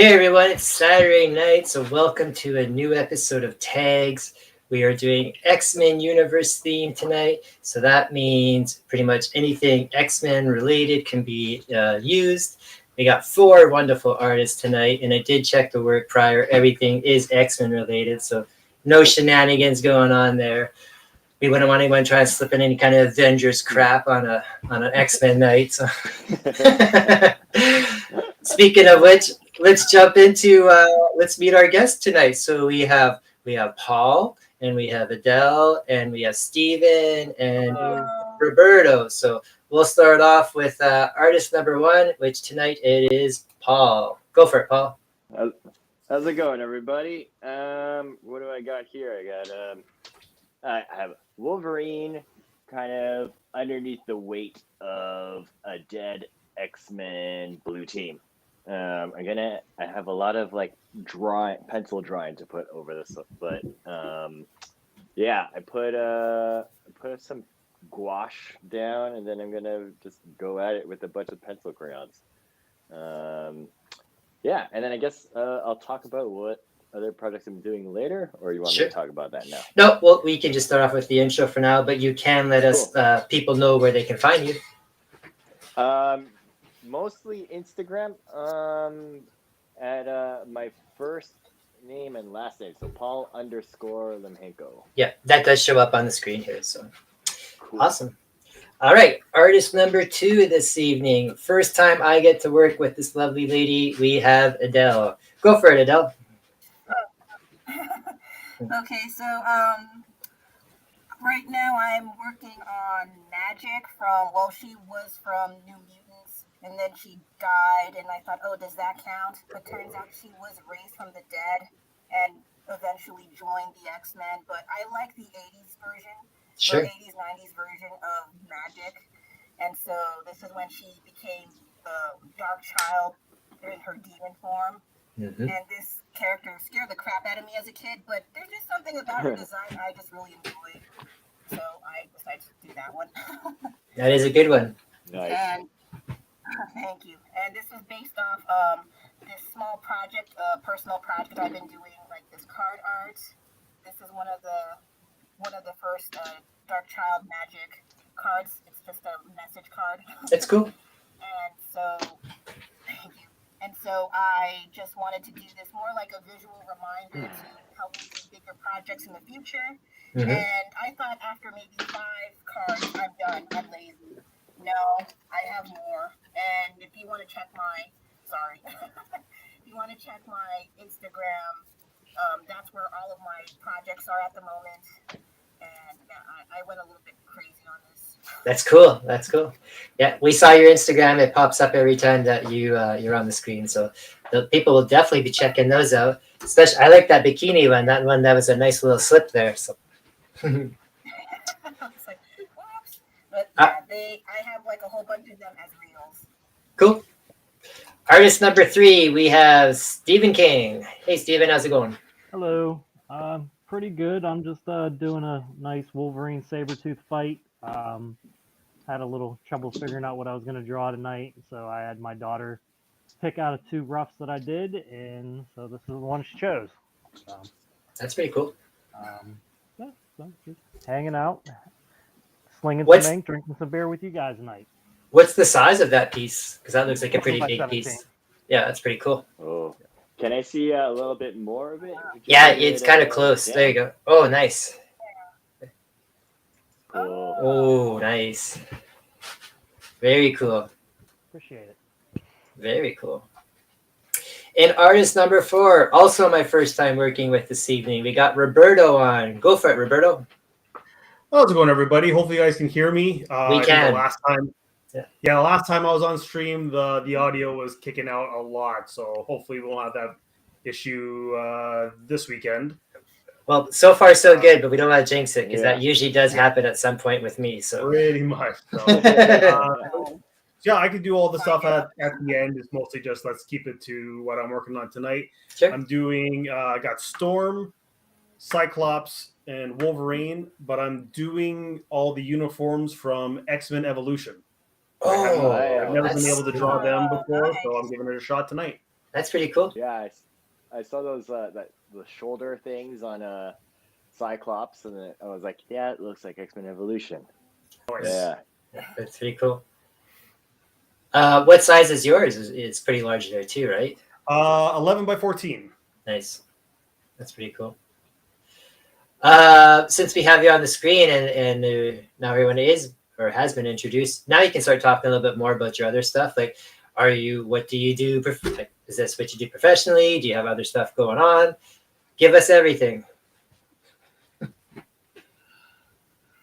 Hey everyone, it's Saturday night, so welcome to a new episode of Tags. We are doing X-Men Universe theme tonight, so that means pretty much anything X-Men related can be used. We got 4 wonderful artists tonight, and I did check the work prior. Everything is X-Men related, so no shenanigans going on there. We wouldn't want anyone trying to slip in any kind of Avengers crap on an X-Men night. So. Speaking of which, let's jump into let's meet our guests tonight. So we have Paul, and we have Adelle, and we have Steven, and Roberto. So we'll start off with artist number 1, which tonight it is Paul. Go for it, Paul. How's it going, everybody? What do I got here? I have Wolverine kind of underneath the weight of a dead X-Men blue team. I have a lot of pencil drawing to put over this, but I put some gouache down, and then I'm gonna just go at it with a bunch of pencil crayons. And then I guess I'll talk about what other projects I'm doing later, or you want me to talk about that now? No, well, we can just start off with the intro for now, but you can let us people know where they can find you. Mostly Instagram, at my first name and last name, so Paul _Limgenco. Yeah, that does show up on the screen here, so cool. Awesome. All right, artist number 2 this evening. First time I get to work with this lovely lady, we have Adelle. Go for it, Adelle. Okay, so right now I'm working on Magic she was from New Mutants, and then she died, and I thought, oh, does that count? But turns out she was raised from the dead and eventually joined the X-Men, but I like the 80s version, sure. The 80s, 90s version of Magic, and so this is when she became the Dark Child in her demon form. Mm-hmm. And this character scared the crap out of me as a kid, but there's just something about her design I just really enjoy. So I decided to do that one. That is a good one. Nice. And thank you. And this was based off this small project, personal project I've been doing, like this card art. This is one of the first Dark Child Magic cards. It's just a message card. That's cool. And so, thank you. And so I just wanted to do this more like a visual reminder to help me do bigger projects in the future. Mm-hmm. And I thought after maybe 5 cards, I'm done. I'm lazy. No, I have more. And if you want to check my Instagram, that's where all of my projects are at the moment. And I went a little bit crazy on this. That's cool. Yeah, we saw your Instagram. It pops up every time that you're on the screen. So the people will definitely be checking those out. Especially, I like that bikini one. That one, that was a nice little slip there. So. I was like, whoops. But I have like a whole bunch of them as reels. Cool. Artist number 3, we have Stephen King. Hey, Stephen, how's it going? Hello. Pretty good. I'm just doing a nice Wolverine Sabretooth fight. Had a little trouble figuring out what I was going to draw tonight, so I had my daughter pick out of 2 roughs that I did, and so this is the one she chose. So, that's pretty cool. So just hanging out, slinging some ink, drinking some beer with you guys tonight. What's the size of that piece? Because that looks like a pretty big 17. Piece. Yeah, that's pretty cool. Oh, can I see a little bit more of it? Yeah, it's kind of close. Yeah. There you go. Oh, nice. Cool. Oh, nice. Very cool. Appreciate it. Very cool. And artist number 4, also my first time working with this evening. We got Roberto on. Go for it, Roberto. How's it going, everybody? Hopefully you guys can hear me. We can. Last time I was on stream, the audio was kicking out a lot. So hopefully we won't have that issue this weekend. Well, so far so good, but we don't want to jinx it because that usually does happen at some point with me. So pretty much. So, yeah, I could do all the stuff at the end. It's mostly just let's keep it to what I'm working on tonight. Sure. I'm doing I got Storm, Cyclops, and Wolverine, but I'm doing all the uniforms from X-Men Evolution. Oh, I've never been able to draw them before, so I'm giving it a shot tonight. That's pretty cool. Yeah, I saw those the shoulder things on Cyclops, and I was like, yeah, it looks like X-Men Evolution. Yeah. That's pretty cool. What size is yours? It's pretty large there too, right? 11 by 14. Nice. That's pretty cool. Since we have you on the screen and now everyone is or has been introduced, now you can start talking a little bit more about your other stuff. Like, what do you do? Like, is this what you do professionally? Do you have other stuff going on? Give us everything.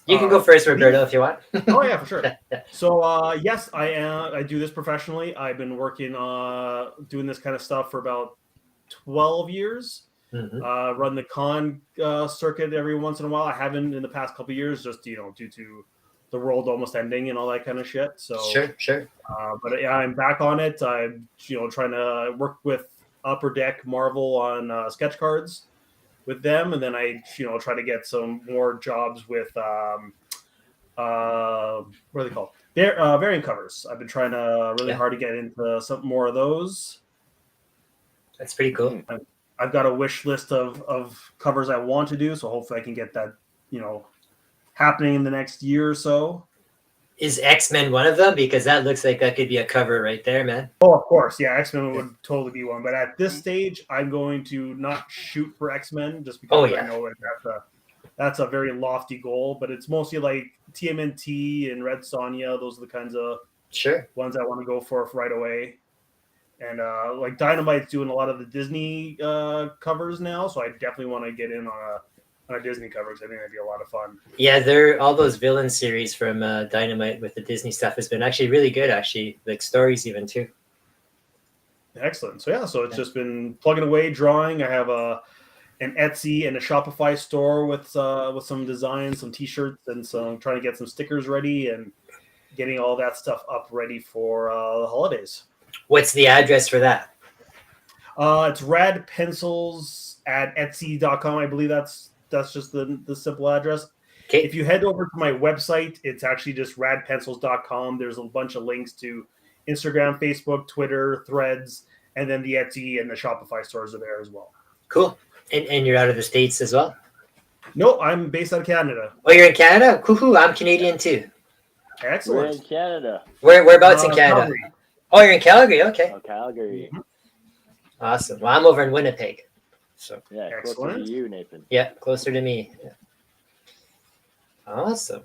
You can go first, Roberto, if you want. Oh yeah, for sure. So yes, I am. I do this professionally. I've been working doing this kind of stuff for about 12 years. Mm-hmm. Run the con circuit every once in a while. I haven't in the past couple of years, just due to the world almost ending and all that kind of shit. So sure. But yeah, I'm back on it. I'm trying to work with Upper Deck Marvel on sketch cards with them, and then I try to get some more jobs with what are they called? Variant covers. I've been trying to really hard to get into some more of those. That's pretty cool. I've got a wish list of covers I want to do, so hopefully I can get that happening in the next year or so. Is X-Men one of them? Because that looks like that could be a cover right there, man. Oh, of course. Yeah, X-Men would totally be one. But at this stage, I'm going to not shoot for X-Men just because I know that's a very lofty goal. But it's mostly like TMNT and Red Sonja. Those are the kinds of ones I want to go for right away. And like Dynamite's doing a lot of the Disney covers now. So I definitely want to get in on a Disney cover because I think that'd be a lot of fun. Yeah, all those villain series from Dynamite with the Disney stuff has been actually really good, like stories even too. Excellent. So it's just been plugging away, drawing. I have an Etsy and a Shopify store with some designs, some T-shirts, and trying to get some stickers ready and getting all that stuff up ready for the holidays. What's the address for that? It's radpencils@etsy.com. I believe that's just the simple address. Okay. If you head over to my website, it's actually just radpencils.com. There's a bunch of links to Instagram, Facebook, Twitter, Threads, and then the Etsy and the Shopify stores are there as well. Cool. And you're out of the States as well? No, I'm based out of Canada. Oh, you're in Canada? Cool. I'm Canadian too. Excellent. We're in Canada. Whereabouts in Canada? Calgary. Oh, you're in Calgary? Okay. Oh, Calgary. Awesome. Well, I'm over in Winnipeg. So yeah, excellent. Closer to you, Nathan. Yeah, closer to me. Yeah. Awesome.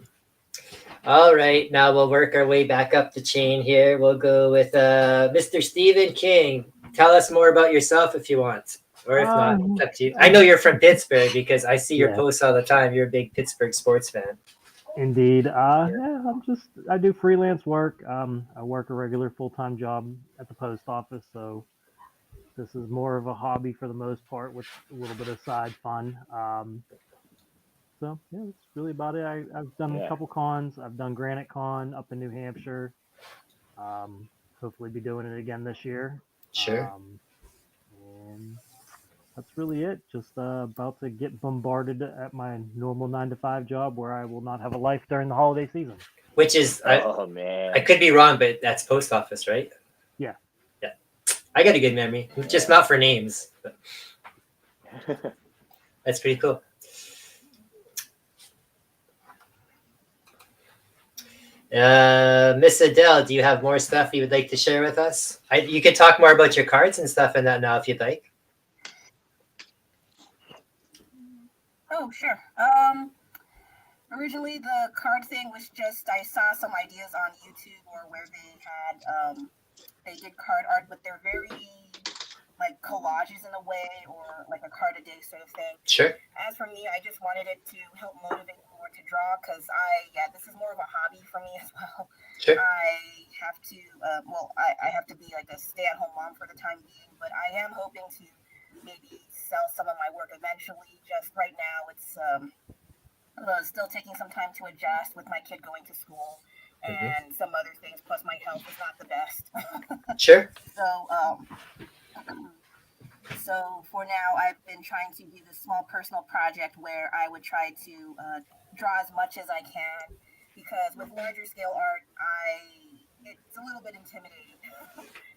All right, now we'll work our way back up the chain here. We'll go with Mr. Stephen King. Tell us more about yourself if you want, or if not, it's up to you. I know you're from Pittsburgh because I see your posts all the time. You're a big Pittsburgh sports fan. Indeed. I do freelance work. I work a regular full-time job at the post office, so this is more of a hobby for the most part with a little bit of side fun. So yeah, that's really about it. I've done a couple cons. I've done Granite Con up in New Hampshire. Hopefully be doing it again this year. Sure. And that's really it. Just about to get bombarded at my normal 9-to-5 job where I will not have a life during the holiday season. Which is, man, I could be wrong, but that's post office, right? Yeah. Yeah. I got a good memory, just not for names. But that's pretty cool. Miss Adelle, do you have more stuff you would like to share with us? You could talk more about your cards and stuff and that now if you'd like. Oh, sure. Originally the card thing was just I saw some ideas on YouTube or where they had they did card art, but they're very like collages in a way, or like a card a day sort of thing. Sure. As for me, I just wanted it to help motivate me more to draw because this is more of a hobby for me as well. Sure. I have to I have to be like a stay-at-home mom for the time being, but I am hoping to maybe sell some of my work eventually. Just right now, it's still taking some time to adjust with my kid going to school and some other things. Plus, my health is not the best. Sure. So for now, I've been trying to do this small personal project where I would try to draw as much as I can, because with larger scale art, it's a little bit intimidating.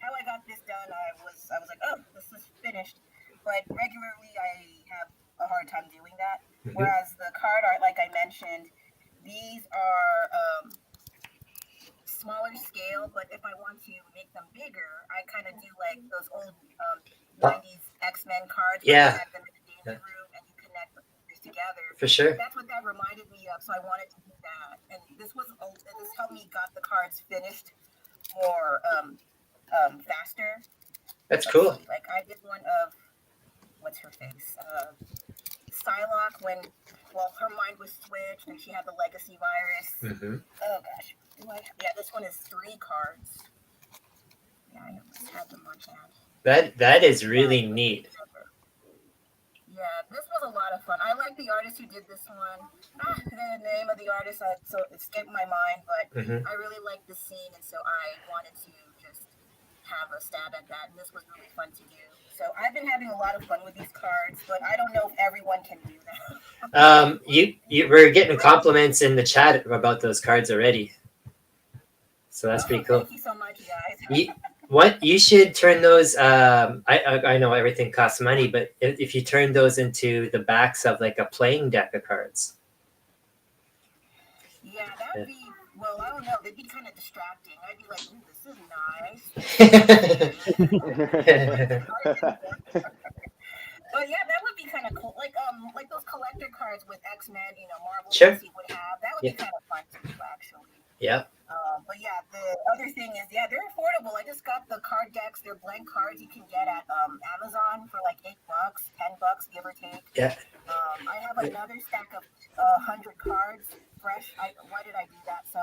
How I got this done, I was like, oh, this is finished. But regularly, I have a hard time doing that. Mhm. Whereas the card art, like I mentioned, these are smaller scale. But if I want to make them bigger, I kind of do like those old 90s X-Men cards where Yeah. you have them in the danger room and you connect the figures together. For sure. That's what that reminded me of, so I wanted to do that. And this helped me got the cards finished more faster. That's Let's cool. see, like I did one of what's her face, Psylocke when her mind was switched and she had the legacy virus. Mm-hmm. Oh gosh, yeah, this one is 3 cards. Yeah, I almost had them on hand. That is really neat. Yeah, this was a lot of fun. I like the artist who did this one. The name of the artist, so it escaped my mind, but Mm-hmm. I really liked the scene, and so I wanted to just have a stab at that, and this was really fun to do. So I've been having a lot of fun with these cards, but I don't know if everyone can do that. You were getting compliments in the chat about those cards already, so that's pretty cool. Thank you so much, guys. You should turn those. I know everything costs money, but if you turn those into the backs of like a playing deck of cards. Yeah, that would be. Well, I don't know. They'd be kind of distracting. I'd be like, "Ooh, this is nice." But yeah, that would be kind of cool. Like those collector cards with X-Men, Marvel Sure. DC would have. That would be kind of fun to do, actually. Yeah. But yeah, the other thing is, yeah, they're affordable. I just got the card decks. They're blank cards you can get at Amazon for like $8, $10, give or take. Yeah. I have another stack of 100 cards fresh. Why did I do that? So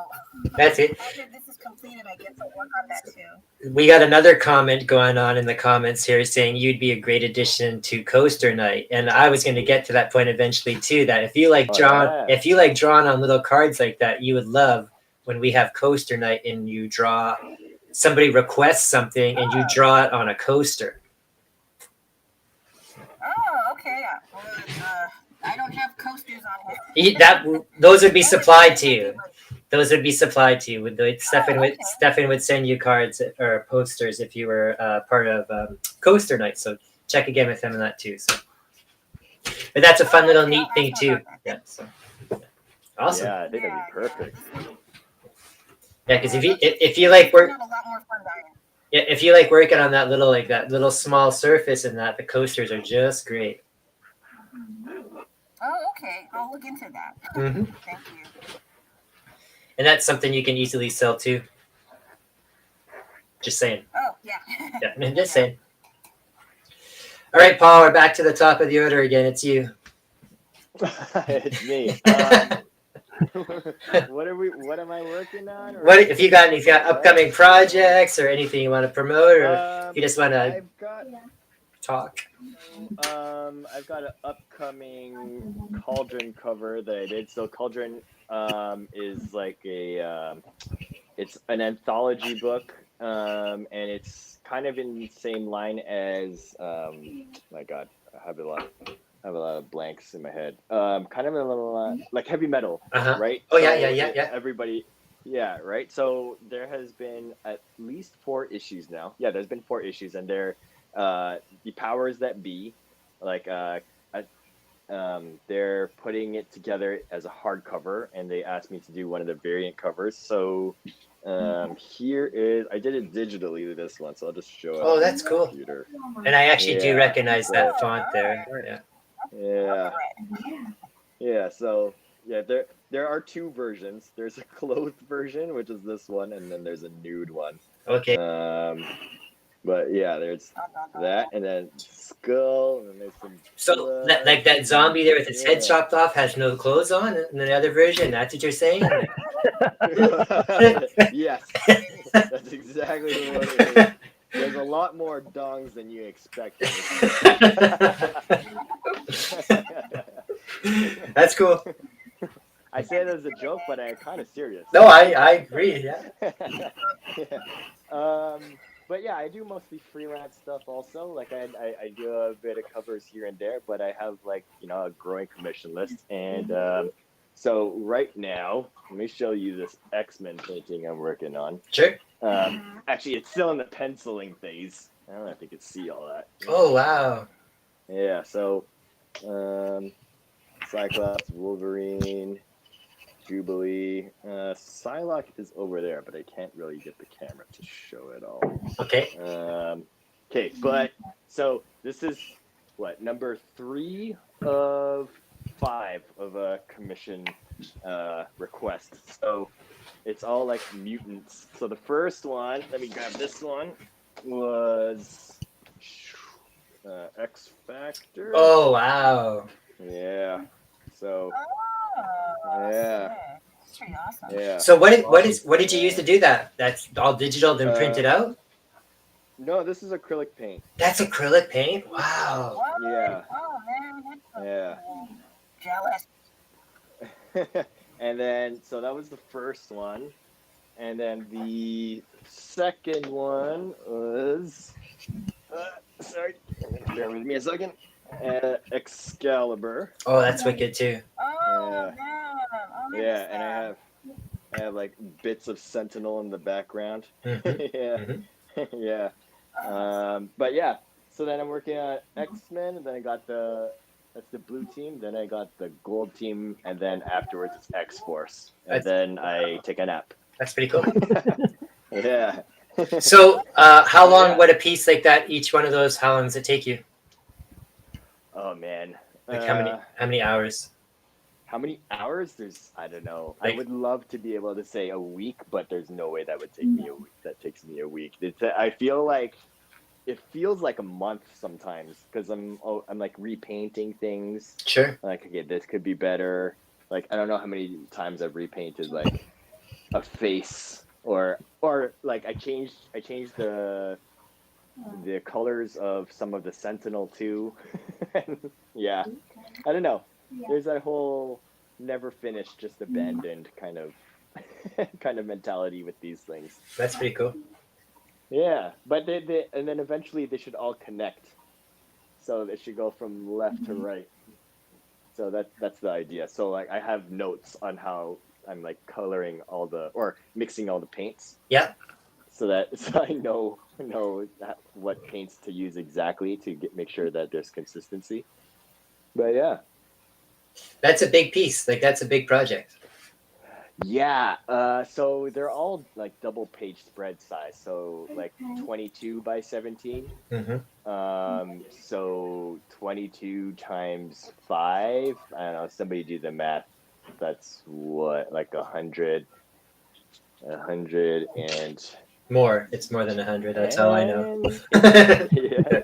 That's it. after this is completed, I get to work on that too. We got another comment going on in the comments here saying you'd be a great addition to Coaster Night, and I was going to get to that point eventually too. That if you like drawing on little cards like that, you would love when we have Coaster Night and you draw. Somebody requests something and you draw it on a coaster. Oh, okay. Well, I don't have coasters on here. Those would be supplied to you. Those would be supplied to you. Stefan would send you cards or posters if you were part of Coaster Night. So check again with him on that too. So, but that's a fun little neat thing too. Yeah. So, awesome. Yeah, I think that'd be perfect. Yeah, because if you like work. Yeah, if you like working on that little small surface and that, the coasters are just great. Oh, okay. I'll look into that. Mm-hmm. Thank you. And that's something you can easily sell too. Just saying. Oh, yeah. Yeah, just saying. All right, Paul, we're back to the top of the order again. It's you. It's me. What am I working on? What if you got upcoming projects or anything you want to promote, or you just want to talk? I've got an upcoming Cauldron cover that I did. So Cauldron is like it's an anthology book, and it's kind of in the same line as my God, I have a lot of blanks in my head. Kind of a little like heavy metal, right? Oh, so yeah. Everybody, yeah, right. So there has been at least 4 issues now. Yeah, there's been 4 issues, and they're the powers that be, like they're putting it together as a hardcover, and they asked me to do one of the variant covers. So here is, I did it digitally, this one, so I'll just show it. Oh, that's cool. Computer. And I actually do recognize that font there. Yeah. So yeah, there are 2 versions. There's a clothed version, which is this one, and then there's a nude one. Okay. But yeah, there's that, and then skull, and then there's some. So that zombie there with its head chopped off has no clothes on in the other version. That's what you're saying? Yes, that's exactly what it is. There's a lot more dongs than you expect. That's cool. I say it as a joke, but I'm kind of serious. No, I agree. Yeah. But yeah, I do mostly freelance stuff also. Like I do a bit of covers here and there, but I have a growing commission list, and So right now, let me show you this X-Men painting I'm working on. Sure. Actually, it's still in the penciling phase. I don't know if you can see all that. Oh, wow. Yeah, so Cyclops, Wolverine, Jubilee. Psylocke is over there, but I can't really get the camera to show it all. Okay. Okay, but so this is what, number 3 of 5 of a commission request. So it's all like mutants. So the first one, let me grab this one, was X Factor. Oh, wow. Yeah. So Oh, yeah. sick. That's pretty awesome. Yeah. So what did you use to do that? That's all digital, then printed out? No, this is acrylic paint. That's acrylic paint? Wow. What? Yeah. Oh, man. That's so Yeah. cool. Jealous. And then, so that was the first one. And then the second one was, sorry, bear with me a second. Excalibur. Oh, that's wicked too. Oh, man. Oh, Yeah, and I have like bits of Sentinel in the background. Yeah, yeah. But yeah, so then I'm working on X-Men, and then I got that's the blue team, then I got the gold team, and then afterwards it's X-Force, and then I take a nap. That's pretty cool. Yeah. So how long would a piece like that, each one of those, how long does it take you? Oh man. Like how many hours? How many hours? I don't know. Like, I would love to be able to say a week, but there's no way that would take me a week. That takes me a week. I feel like it feels like a month sometimes because I'm like repainting things. Sure. Like, okay, this could be better. Like, I don't know how many times I've repainted like a face or like I changed the colors of some of the Sentinel too. Yeah, I don't know. There's that whole never finished, just abandoned kind of mentality with these things. That's pretty cool. Yeah, but they and then eventually they should all connect. So they should go from left to right. So that's the idea. So like I have notes on how I'm like coloring or mixing all the paints. Yeah. So I know what paints to use exactly to make sure that there's consistency. But yeah. That's a big piece. Like that's a big project. Yeah. So they're all like double page spread size. So like 22 by 17. So 22 times 5. I don't know. Somebody do the math. That's what, like 100 and more. It's more than 100. That's all I know. Yeah.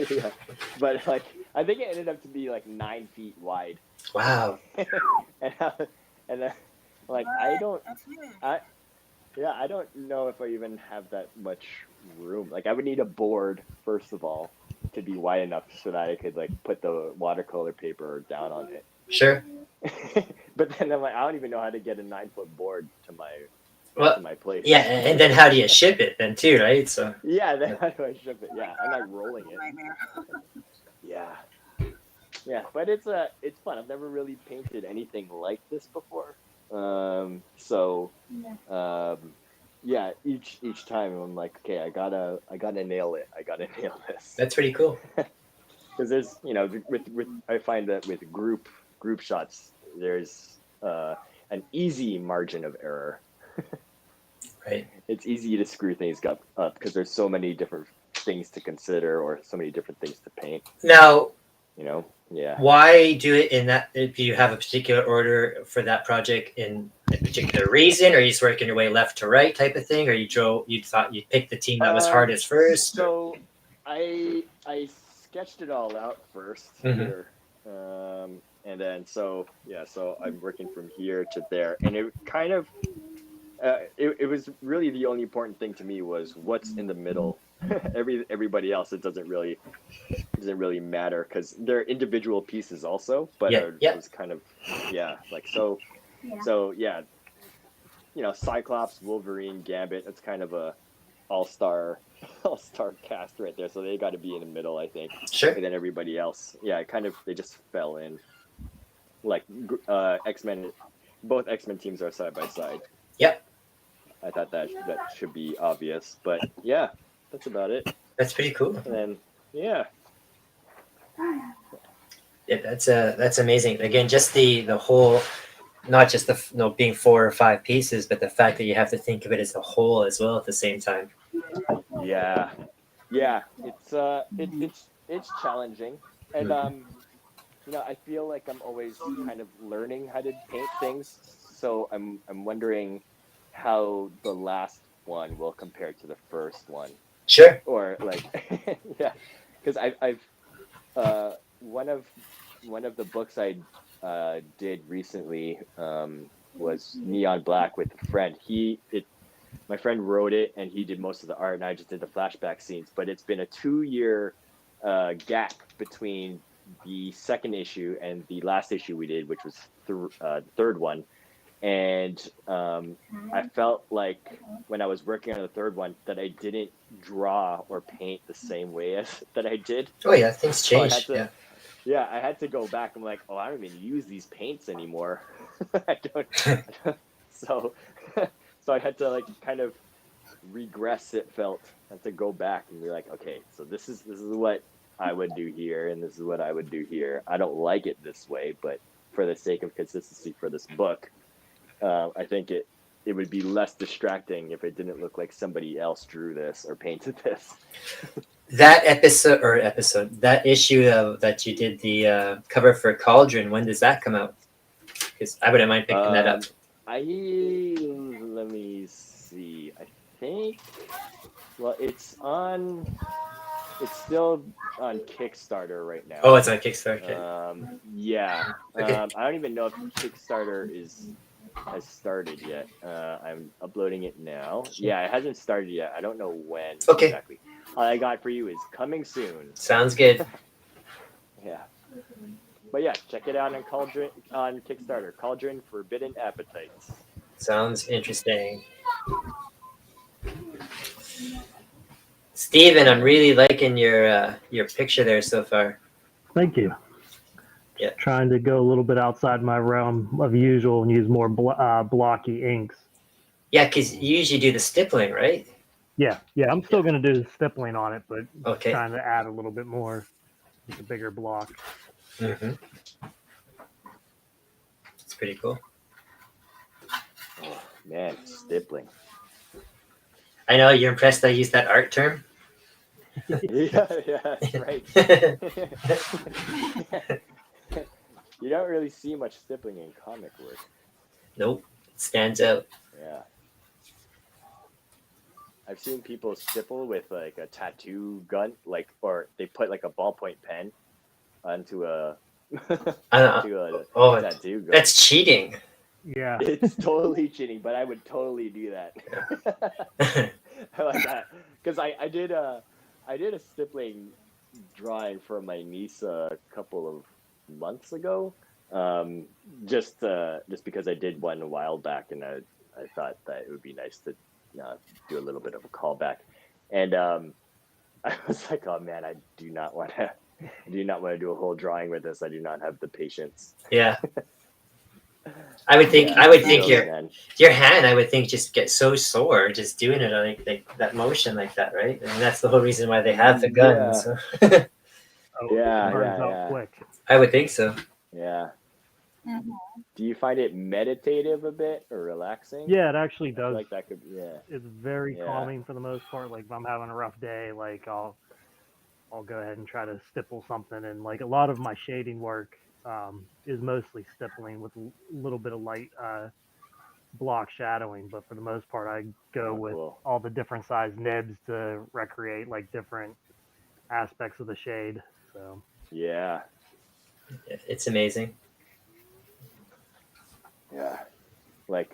Yeah. But like, I think it ended up to be like 9 feet wide. Wow. and like I don't know if I even have that much room. Like I would need a board first of all to be wide enough so that I could like put the watercolor paper down on it. Sure. But then I'm like, I don't even know how to get a 9-foot board to my place. Yeah, and then how do you ship it then too, right? So yeah, then how do I ship it? Yeah, I'm like rolling it. Yeah. Yeah, but it's fun. I've never really painted anything like this before. Yeah, each time I'm like, okay, I gotta nail it. I gotta nail this. That's pretty cool. Because there's, with I find that with group shots, there's an easy margin of error. Right. It's easy to screw things up because there's so many different things to consider or so many different things to paint. Now, yeah. Why do it in that? Do you have a particular order for that project in a particular reason? Or are you just working your way left to right type of thing? Or you thought you'd pick the team that was hardest first? So I sketched it all out first here. And then so I'm working from here to there. And it kind of it was really the only important thing to me was what's in the middle. Everybody else, it doesn't really matter because they're individual pieces also, but it was kind of Cyclops, Wolverine, Gambit, it's kind of a all-star cast right there, so they got to be in the middle, I think. Sure. And then everybody else, they just fell in. like X-Men, both X-Men teams are side by side. Yep. I thought that should be obvious, but yeah, that's about it. That's pretty cool. And then yeah, that's amazing. Again, just the whole, not just the being 4 or 5 pieces, but the fact that you have to think of it as a whole as well at the same time. yeah, it's challenging, and I feel like I'm always kind of learning how to paint things, so I'm wondering how the last one will compare to the first one. Sure. Or like, yeah, because I've one of the books I did recently was Neon Black with a friend. My friend wrote it and he did most of the art, and I just did the flashback scenes. But it's been a 2-year gap between the second issue and the last issue we did, which was the third one. And I felt like when I was working on the third one that I didn't draw or paint the same way as that I did. Oh yeah, things changed. Yeah, I had to go back. I'm like, oh, I don't even use these paints anymore. I don't. So I had to like kind of regress. It felt. I had to go back and be like, okay, so this is what I would do here, and this is what I would do here. I don't like it this way, but for the sake of consistency for this book, I think it would be less distracting if it didn't look like somebody else drew this or painted this. That that issue that you did the cover for Cauldron, when does that come out? Because I wouldn't mind picking that up. Let me see. I think, well, it's still on Kickstarter right now. Oh, it's on Kickstarter. Yeah. Okay. I don't even know if Kickstarter has started yet. I'm uploading it now. Yeah, it hasn't started yet. I don't know when exactly. All I got for you is coming soon. Sounds good. Yeah. But yeah, check it out on Cauldron on Kickstarter. Cauldron Forbidden Appetites. Sounds interesting. Steven, I'm really liking your picture there so far. Thank you. Yeah. Trying to go a little bit outside my realm of usual and use more blocky inks. Yeah, because you usually do the stippling, right? Yeah. I'm still going to do the stippling on it, but okay. Trying to add a little bit more with a bigger block. Mm-hmm. It's pretty cool. Oh, man, stippling. I know, you're impressed I used that art term? yeah, that's right. You don't really see much stippling in comic work. Nope, it stands out. Yeah. I've seen people stipple with like a tattoo gun, or they put like a ballpoint pen onto a tattoo gun. That's cheating. Yeah. It's totally cheating, but I would totally do that. I like that. Because I did a stippling drawing for my niece a couple of months ago. Just because I did one a while back, and I thought that it would be nice to do a little bit of a callback. And I was like, oh man, I do not want to do a whole drawing with this. I do not have the patience. Yeah. I would think your hand, I would think, just get so sore just doing it like that motion like that, right? And that's the whole reason why they have the gun. Yeah. So. Yeah. Quick. I would think so. Yeah. Mm-hmm. Do you find it meditative a bit or relaxing? Yeah, it actually does. Like that could, yeah. It's very calming for the most part. Like if I'm having a rough day, like I'll go ahead and try to stipple something, and like a lot of my shading work is mostly stippling with a little bit of light block shadowing, but for the most part I go with all the different size nibs to recreate like different aspects of the shade. So yeah, it's amazing. Yeah, like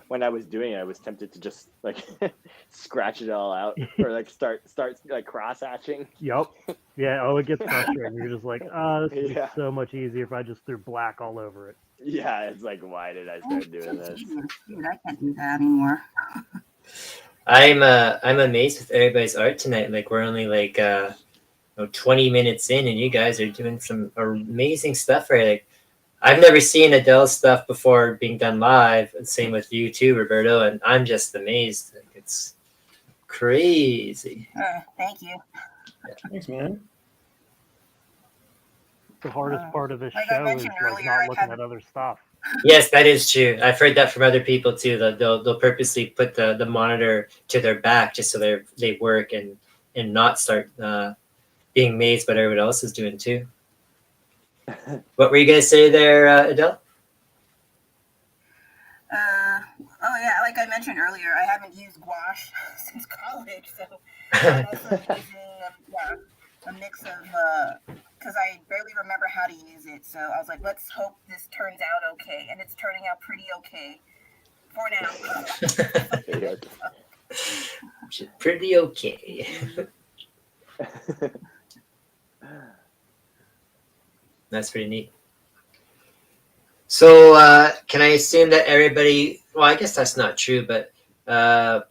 when I was doing it, I was tempted to just like scratch it all out or like start like cross hatching. Yep. Yeah. Oh, it gets frustrating. You're just like, this would be so much easier if I just threw black all over it. Yeah, it's like, why did I start doing this? Dude, I can't do that anymore. I'm amazed with everybody's art tonight. Like we're only like 20 minutes in, and you guys are doing some amazing stuff, right? Like, I've never seen Adelle's stuff before being done live. Same with you too, Roberto, and I'm just amazed. Like, it's crazy. Thank you. Thanks, man. The hardest part of this Like I show is mentioned like earlier, not I looking have- at other stuff. Yes, that is true. I've heard that from other people too. That they'll purposely put the monitor to their back just so they work and not start being mazed by what everyone else is doing too. What were you gonna say there, Adelle? Oh yeah, like I mentioned earlier, I haven't used gouache since college, so I'm also using a mix of because I barely remember how to use it. So I was like, let's hope this turns out okay, and it's turning out pretty okay for now. Pretty okay. That's pretty neat. So can I assume that everybody? Well, I guess that's not true, but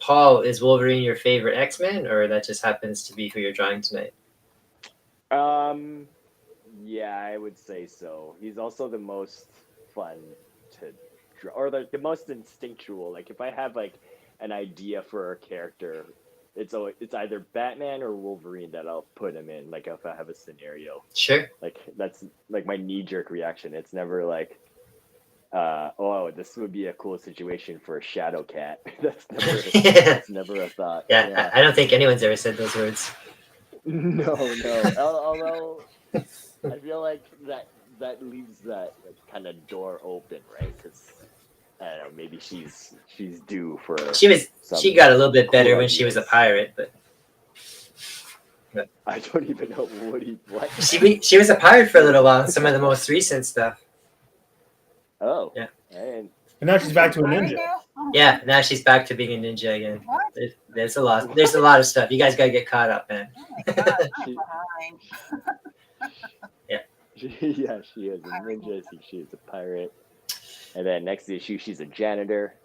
Paul, is Wolverine your favorite X-Men, or that just happens to be who you're drawing tonight? Yeah, I would say so. He's also the most fun to draw, or the most instinctual. Like if I have like an idea for a character, it's either Batman or Wolverine that I'll put him in. Like if I have a scenario, Sure. like that's like my knee-jerk reaction. It's never like, oh, this would be a cool situation for a Shadow Cat. That's never a thought. Yeah, I don't think anyone's ever said those words. No. Although I feel like that leaves that like, kind of door open, right? Because I don't know, maybe she's due for. She got a little bit better cool when she was a ideas. pirate, but I don't even know what. she was a pirate for a little while. Some of the most recent stuff. Oh yeah. And now she's back to a ninja. Yeah, now she's back to being a ninja again. There's a lot. There's a lot of stuff. You guys gotta get caught up, man. Oh my God, I'm behind. Yeah. She is a ninja. She is a pirate. And then next issue, she's a janitor.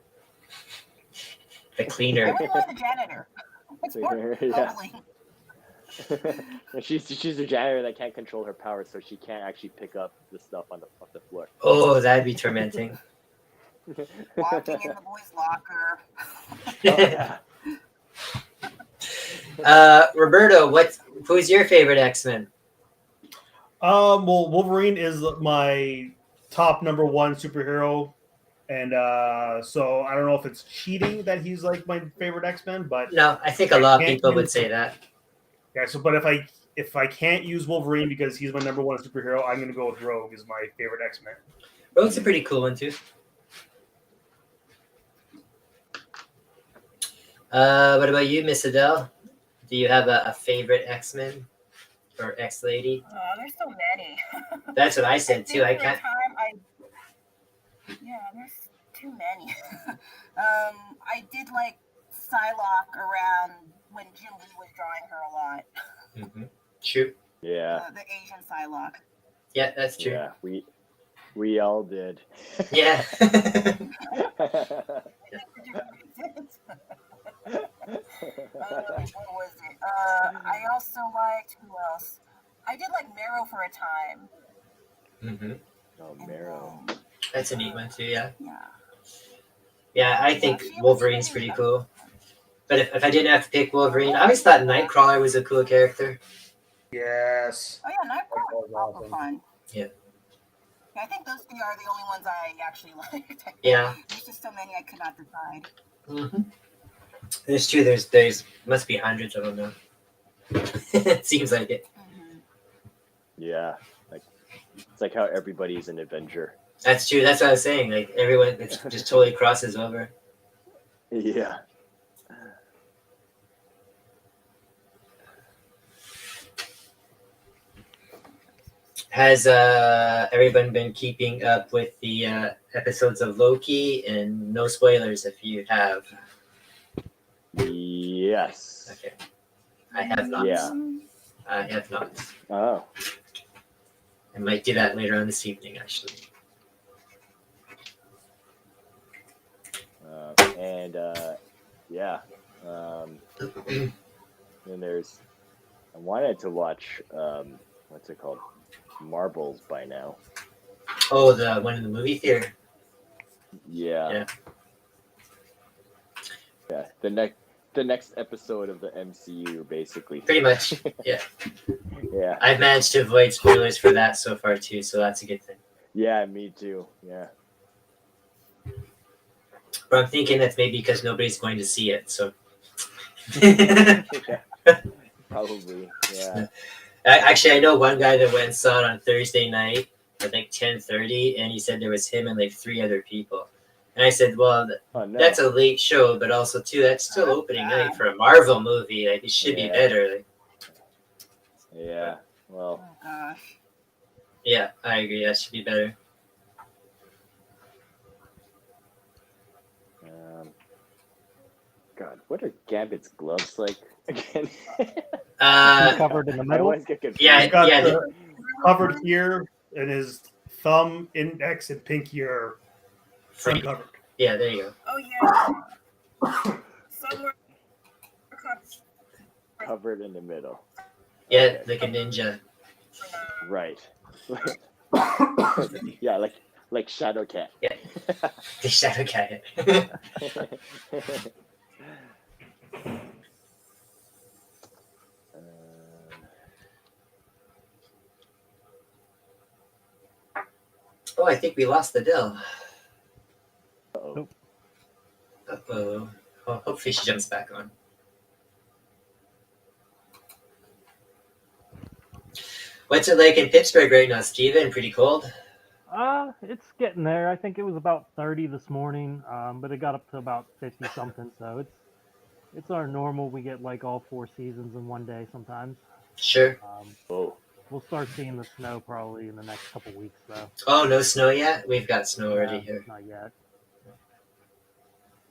The cleaner. I really like the janitor. It's more bubbling. She's a janitor that can't control her powers, so she can't actually pick up the stuff on the floor. Oh, that'd be tormenting. Walking in the boys' locker. Roberto, who's your favorite X-Men? Well, Wolverine is my top number one superhero, and so I don't know if it's cheating that he's like my favorite X-Men, but no, I think a lot of people would say that. Yeah. So, but if I can't use Wolverine because he's my number one superhero, I'm going to go with Rogue as my favorite X-Men. Rogue's a pretty cool one too. What about you, Miss Adelle? Do you have a favorite X-Men or X-Lady? Oh, there's so many. That's what I said too. I can't. Yeah, there's too many. I did like Psylocke around when Jim Lee was drawing her a lot. Mm-hmm. True. Yeah. The Asian Psylocke. Yeah, that's true. Yeah, we all did. Yeah. What was it? I also liked, who else? I did like Marrow for a time. Mm-hmm. Oh, Marrow. That's a neat one too, yeah. Yeah. Yeah, I think Wolverine's pretty cool. But if I didn't have to pick Wolverine, I always thought Nightcrawler was a cool character. Yes. Oh yeah, Nightcrawler was also fun. Yeah. I think those three are the only ones I actually liked. Yeah. There's just so many I could not decide. Mm-hmm. It's true. There's must be hundreds of them now. It seems like it. Mm-hmm. Yeah, it's like how everybody's an Avenger. That's true. That's what I was saying. Like everyone, it just totally crosses over. Yeah. Has everyone been keeping up with the episodes of Loki? And no spoilers if you have. Yes. Okay. I have not. Yeah. I have not. Oh. I might do that later on this evening, actually. And yeah. Then there's wanted to watch what's it called, Marbles by now. Oh, the one in the movie theater. Yeah. The next episode of the MCU, basically. Pretty much. Yeah. Yeah. I've managed to avoid spoilers for that so far too, so that's a good thing. Yeah, me too. Yeah. But I'm thinking that's maybe because nobody's going to see it, so. Yeah. Probably. Yeah. Actually, I know one guy that went and saw it on Thursday night at like 10:30, and he said there was him and like 3 other people. And I said, well, that's a late show, but also too, that's still opening night for a Marvel movie. Like, it should be better. Like, yeah. Well. Oh gosh. Yeah, I agree. That should be better. God, what are Gambit's gloves like again? Covered in the middle. Yeah, he's got covered here, and his thumb, index, and pinky are uncovered. Yeah, there you go. Oh yeah. Somewhere covered in the middle. Yeah, like a ninja. Right. Yeah, like Shadow Cat. Yeah, the Shadow Cat. Oh, I think we lost Adelle. Uh-oh. Uh-oh. Well, hopefully she jumps back on. What's it like in Pittsburgh right now, Steven? Pretty cold? It's getting there. I think it was about 30 this morning, but it got up to about 50 something. So it's our normal. We get like all 4 seasons in one day sometimes. Sure. We'll start seeing the snow probably in the next couple weeks, though. Oh, no snow yet? We've got snow already here. Not yet.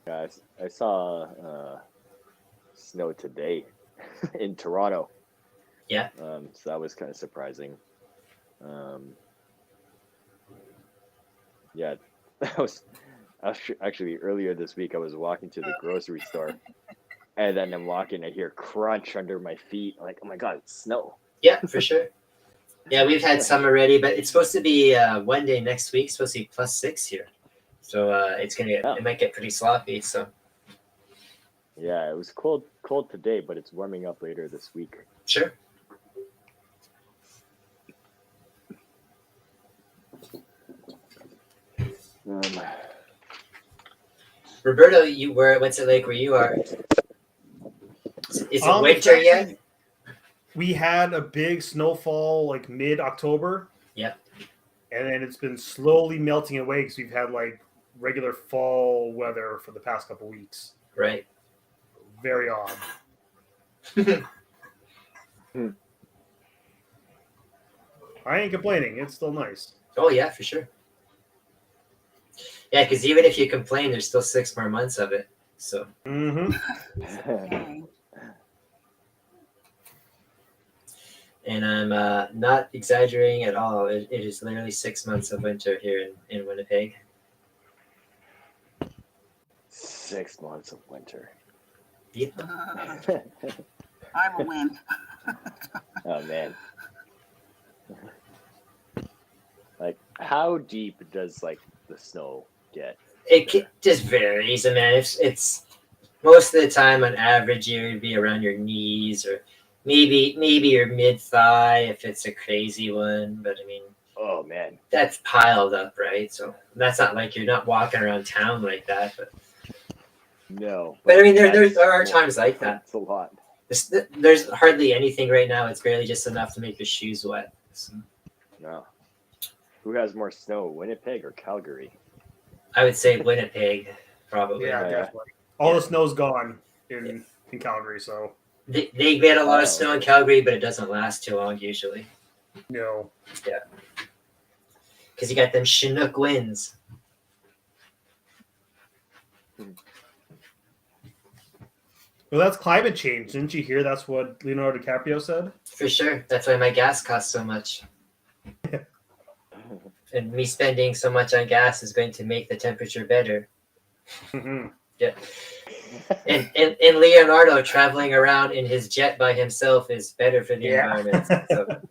Guys, I saw snow today in Toronto. Yeah. So that was kind of surprising. Yeah, that was actually earlier this week. I was walking to the grocery store, and then I'm walking. I hear crunch under my feet. I'm like, oh my god, it's snow. Yeah, for sure. Yeah, we've had some already, but it's supposed to be one day next week. It's supposed to be +6 here, so it's gonna get, it might get pretty sloppy. So. Yeah, it was cold today, but it's warming up later this week. Sure. Roberto, what's it like where you are? Is it winter yet? We had a big snowfall like mid-October. Yeah. And then it's been slowly melting away because we've had like regular fall weather for the past couple weeks. Right. Very odd. I ain't complaining. It's still nice. Oh, yeah, for sure. Yeah, because even if you complain, there's still 6 more months of it. So. Okay. And I'm not exaggerating at all. It is literally 6 months of winter here in Winnipeg. 6 months of winter. Yep. I'm a wimp. Oh man. Like, how deep does like the snow get? It just varies, and man, it's most of the time on average it would be around your knees or maybe your mid thigh if it's a crazy one. But I mean, oh man, that's piled up, right? So that's not like you're not walking around town like that, but. No. But I mean, there are times like that. It's a lot. There's hardly anything right now. It's barely just enough to make your shoes wet. So. No. Who has more snow, Winnipeg or Calgary? I would say Winnipeg, probably. Yeah, definitely. All the snow's gone in Calgary, so. They get a lot of snow in Calgary, but it doesn't last too long usually. No. Yeah. Because you got them Chinook winds. Well, that's climate change. Didn't you hear that's what Leonardo DiCaprio said? For sure. That's why my gas costs so much. And me spending so much on gas is going to make the temperature better. Yeah. And Leonardo traveling around in his jet by himself is better for the environment. So.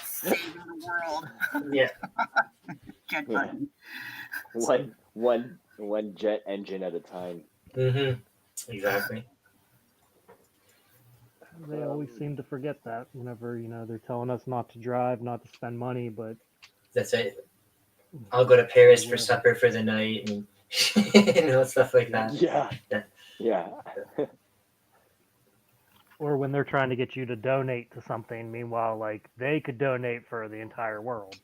Saving the world. Yeah. Jet button. One jet engine at a time. Mm-hmm. Exactly. They always seem to forget that whenever, they're telling us not to drive, not to spend money, but That's it. I'll go to Paris for will. supper for the night and stuff like that. Yeah. Or when they're trying to get you to donate to something, meanwhile, like, they could donate for the entire world.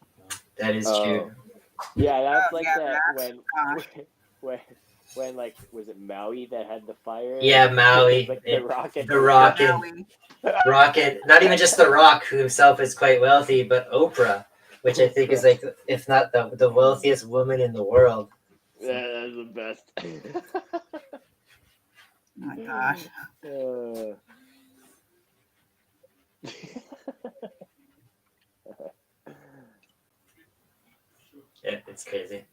That is true. Yeah, that's Oh, like yeah, that that's- when like, was it Maui that had the fire? Yeah, Maui. Like the rocket. The Rocket. Maui. Rocket. Not even just The Rock, who himself is quite wealthy, but Oprah, which I think is like, if not the wealthiest woman in the world. Yeah, that's the best. Oh my gosh. Yeah, it's crazy.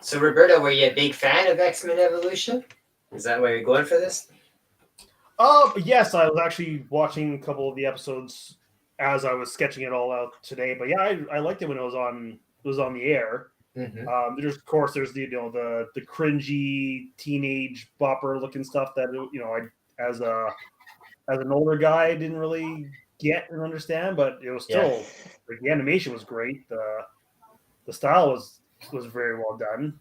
So, Roberto, were you a big fan of X-Men Evolution? Is that where you're going for this? Yes, I was actually watching a couple of the episodes as I was sketching it all out today. But yeah, I liked it when it was on the air. Mm-hmm. There's the cringy teenage bopper looking stuff that I as an older guy I didn't really get and understand, but it was still like the animation was great. The style was very well done.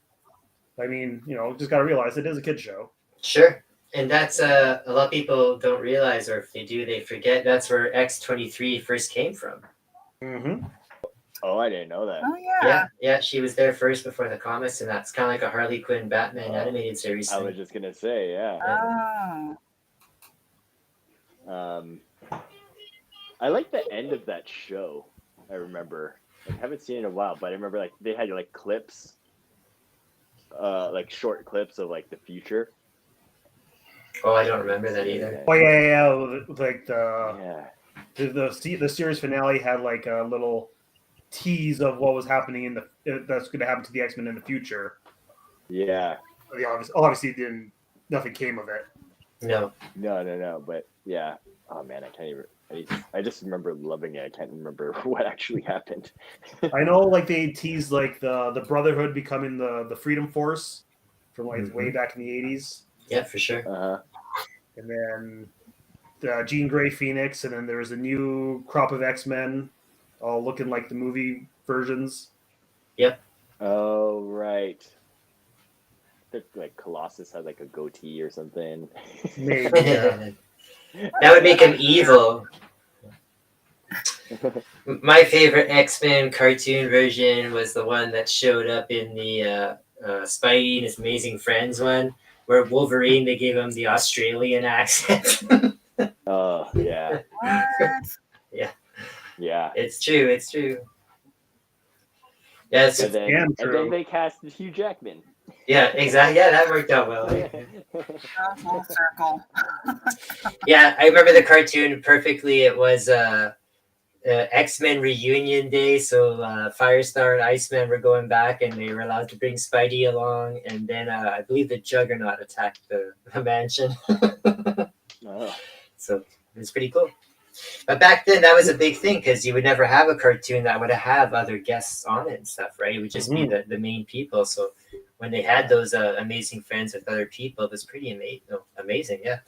I mean, just gotta realize it is a kid's show. Sure. And that's a lot of people don't realize, or if they do, they forget that's where X-23 first came from. Mm-hmm. Oh, I didn't know that. Oh yeah. Yeah, she was there first before the comics, and that's kind of like a Harley Quinn Batman animated series. I was just gonna say, Oh. I like the end of that show. I remember. I haven't seen it in a while, but I remember like they had like clips, like short clips of like the future. Oh, I don't remember that either. Oh yeah. Like the series finale had like a little tease of what was happening that's going to happen to the X-Men in the future. Yeah. Obviously, nothing came of it. No. But yeah. Oh man, I can't even. I just remember loving it. I can't remember what actually happened. I know, like they teased like the Brotherhood becoming the Freedom Force from like way back in the 80s. Yeah, for sure. And then Jean Grey Phoenix, and then there was a new crop of X-Men, all looking like the movie versions. Yep. Oh right. Like Colossus had like a goatee or something. Maybe. Yeah. That would make him evil. My favorite X-Men cartoon version was the one that showed up in the Spidey and His Amazing Friends one, where Wolverine, they gave him the Australian accent. Oh, yeah. Yeah. Yeah. It's true. Yeah, and then they cast Hugh Jackman. Yeah, exactly. Yeah, that worked out well. Full circle. Yeah, I remember the cartoon perfectly. It was X-Men reunion day, so Firestar and Iceman were going back, and they were allowed to bring Spidey along, and then I believe the Juggernaut attacked the mansion. So it was pretty cool. But back then, that was a big thing because you would never have a cartoon that would have other guests on it and stuff, right? It would just be the main people. So when they had those amazing friends with other people, it was pretty amazing. Yeah.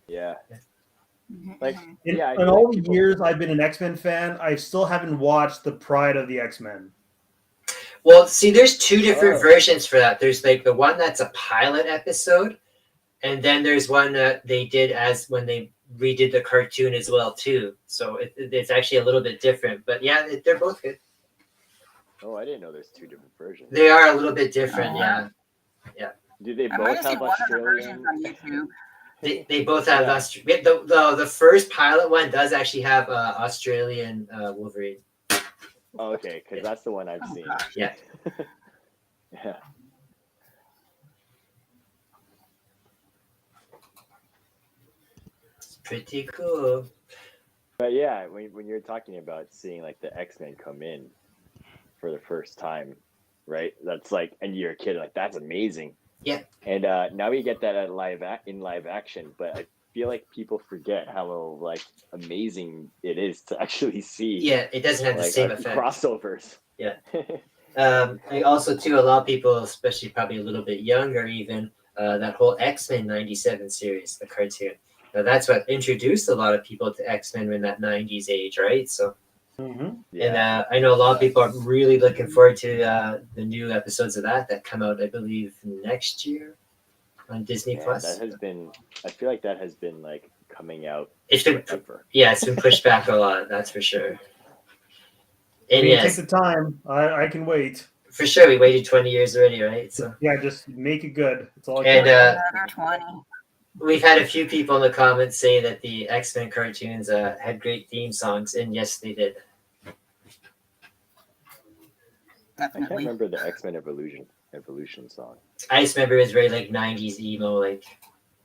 Yeah. Like in all the years I've been an X-Men fan, I still haven't watched the Pride of the X-Men. Well, see, there's two different versions for that. There's like the one that's a pilot episode, and then there's one that they did as when they redid the cartoon as well too. So it's actually a little bit different, but yeah, they're both good. Oh, I didn't know there's two different versions. They are a little bit different, yeah. Do they both have Australian? On YouTube. They both have the first pilot one does actually have Australian Wolverine. Oh, okay, because that's the one I've seen. Yeah. Yeah. Pretty cool. But yeah, when you're talking about seeing like the X-Men come in for the first time, right? That's like, and you're a kid, like that's amazing. Yeah. And now we get that in live action, but I feel like people forget how like amazing it is to actually see. Yeah, it doesn't have the same effect. Crossovers. Yeah. And also too, a lot of people, especially probably a little bit younger, even that whole X-Men '97 series, the cartoon. Now that's what introduced a lot of people to X-Men in that '90s age, right? So. Yeah. And I know a lot of people are really looking forward to the new episodes of that come out, I believe, next year on Disney Plus. That has been. I feel like that has been like coming out. It's been forever. Yeah, it's been pushed back a lot. That's for sure. And take the time. I can wait. For sure, we waited 20 years already, right? So yeah, just make it good. It's all. And another 20. We've had a few people in the comments say that the X-Men cartoons had great theme songs, and yes, they did. Definitely. I can't remember the X-Men Evolution song. I just remember it was very like '90s emo, like,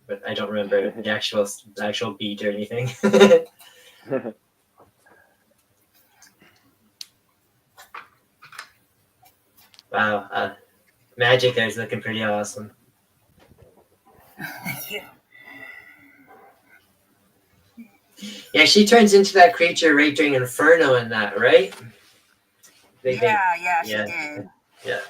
but I don't remember the actual beat or anything. Wow, Magic there's looking pretty awesome. Thank you. Yeah, she turns into that creature right during Inferno in that, right? She did. Yeah.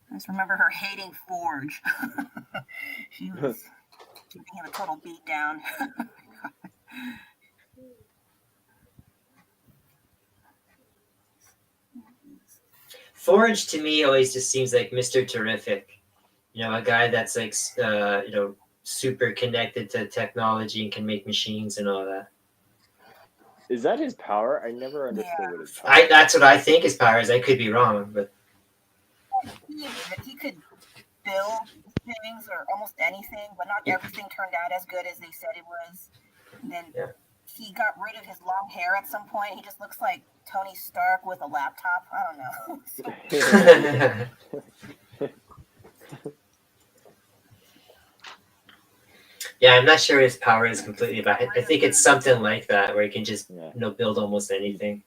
I just remember her hating Forge. She was giving him a total beat down. Forge to me always just seems like Mr. Terrific. A guy that's like, super connected to technology and can make machines and all that. Is that his power? I never understood what his power is. That's what I think his power is. I could be wrong, but he could build things or almost anything, but not everything turned out as good as they said it was. And then he got rid of his long hair at some point. He just looks like Tony Stark with a laptop. I don't know. Yeah, I'm not sure his power is completely, but I think it's something like that where he can just build almost anything.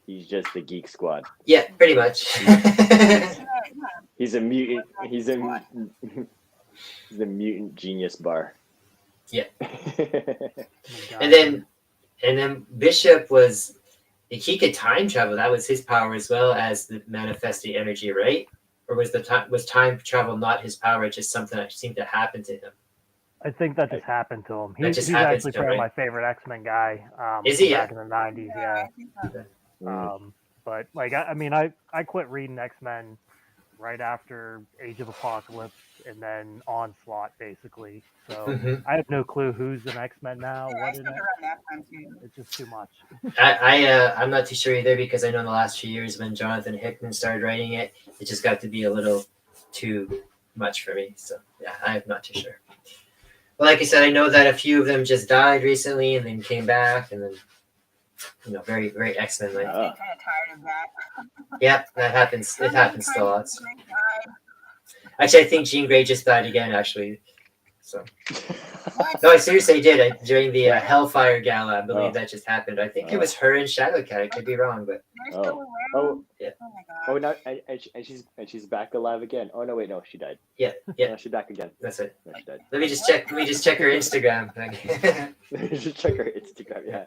He's just the Geek Squad. Yeah, pretty much. He's a mutant. He's a mutant genius bar. Yeah. And then Bishop was, he could time travel. That was his power as well as the manifesting energy, right? Or was time travel not his power, just something that seemed to happen to him? I think that just happened to him. He's actually my favorite X-Men guy. Is he? Back in the '90s, yeah. But like, I quit reading X-Men right after Age of Apocalypse and then Onslaught, basically. So I have no clue who's an X-Men now. What is it? It's just too much. I'm not too sure either, because I know in the last few years when Jonathan Hickman started writing it, it just got to be a little too much for me. So yeah, I'm not too sure. Well, like I said, I know that a few of them just died recently and then came back, and then very, very X-Men like. I'm kind of tired of that. Yeah, that happens. It happens still lots. Actually, I think Jean Grey just died again. Actually, so. No, I seriously did. During the Hellfire Gala, I believe that just happened. I think it was her and Shadowcat. I could be wrong, but. Yeah. Oh, now and she's back alive again. Oh no, wait, no, she died. Yeah. No, she's back again. That's it. No, she died. Let me just check her Instagram. Let me just check her Instagram. Yeah.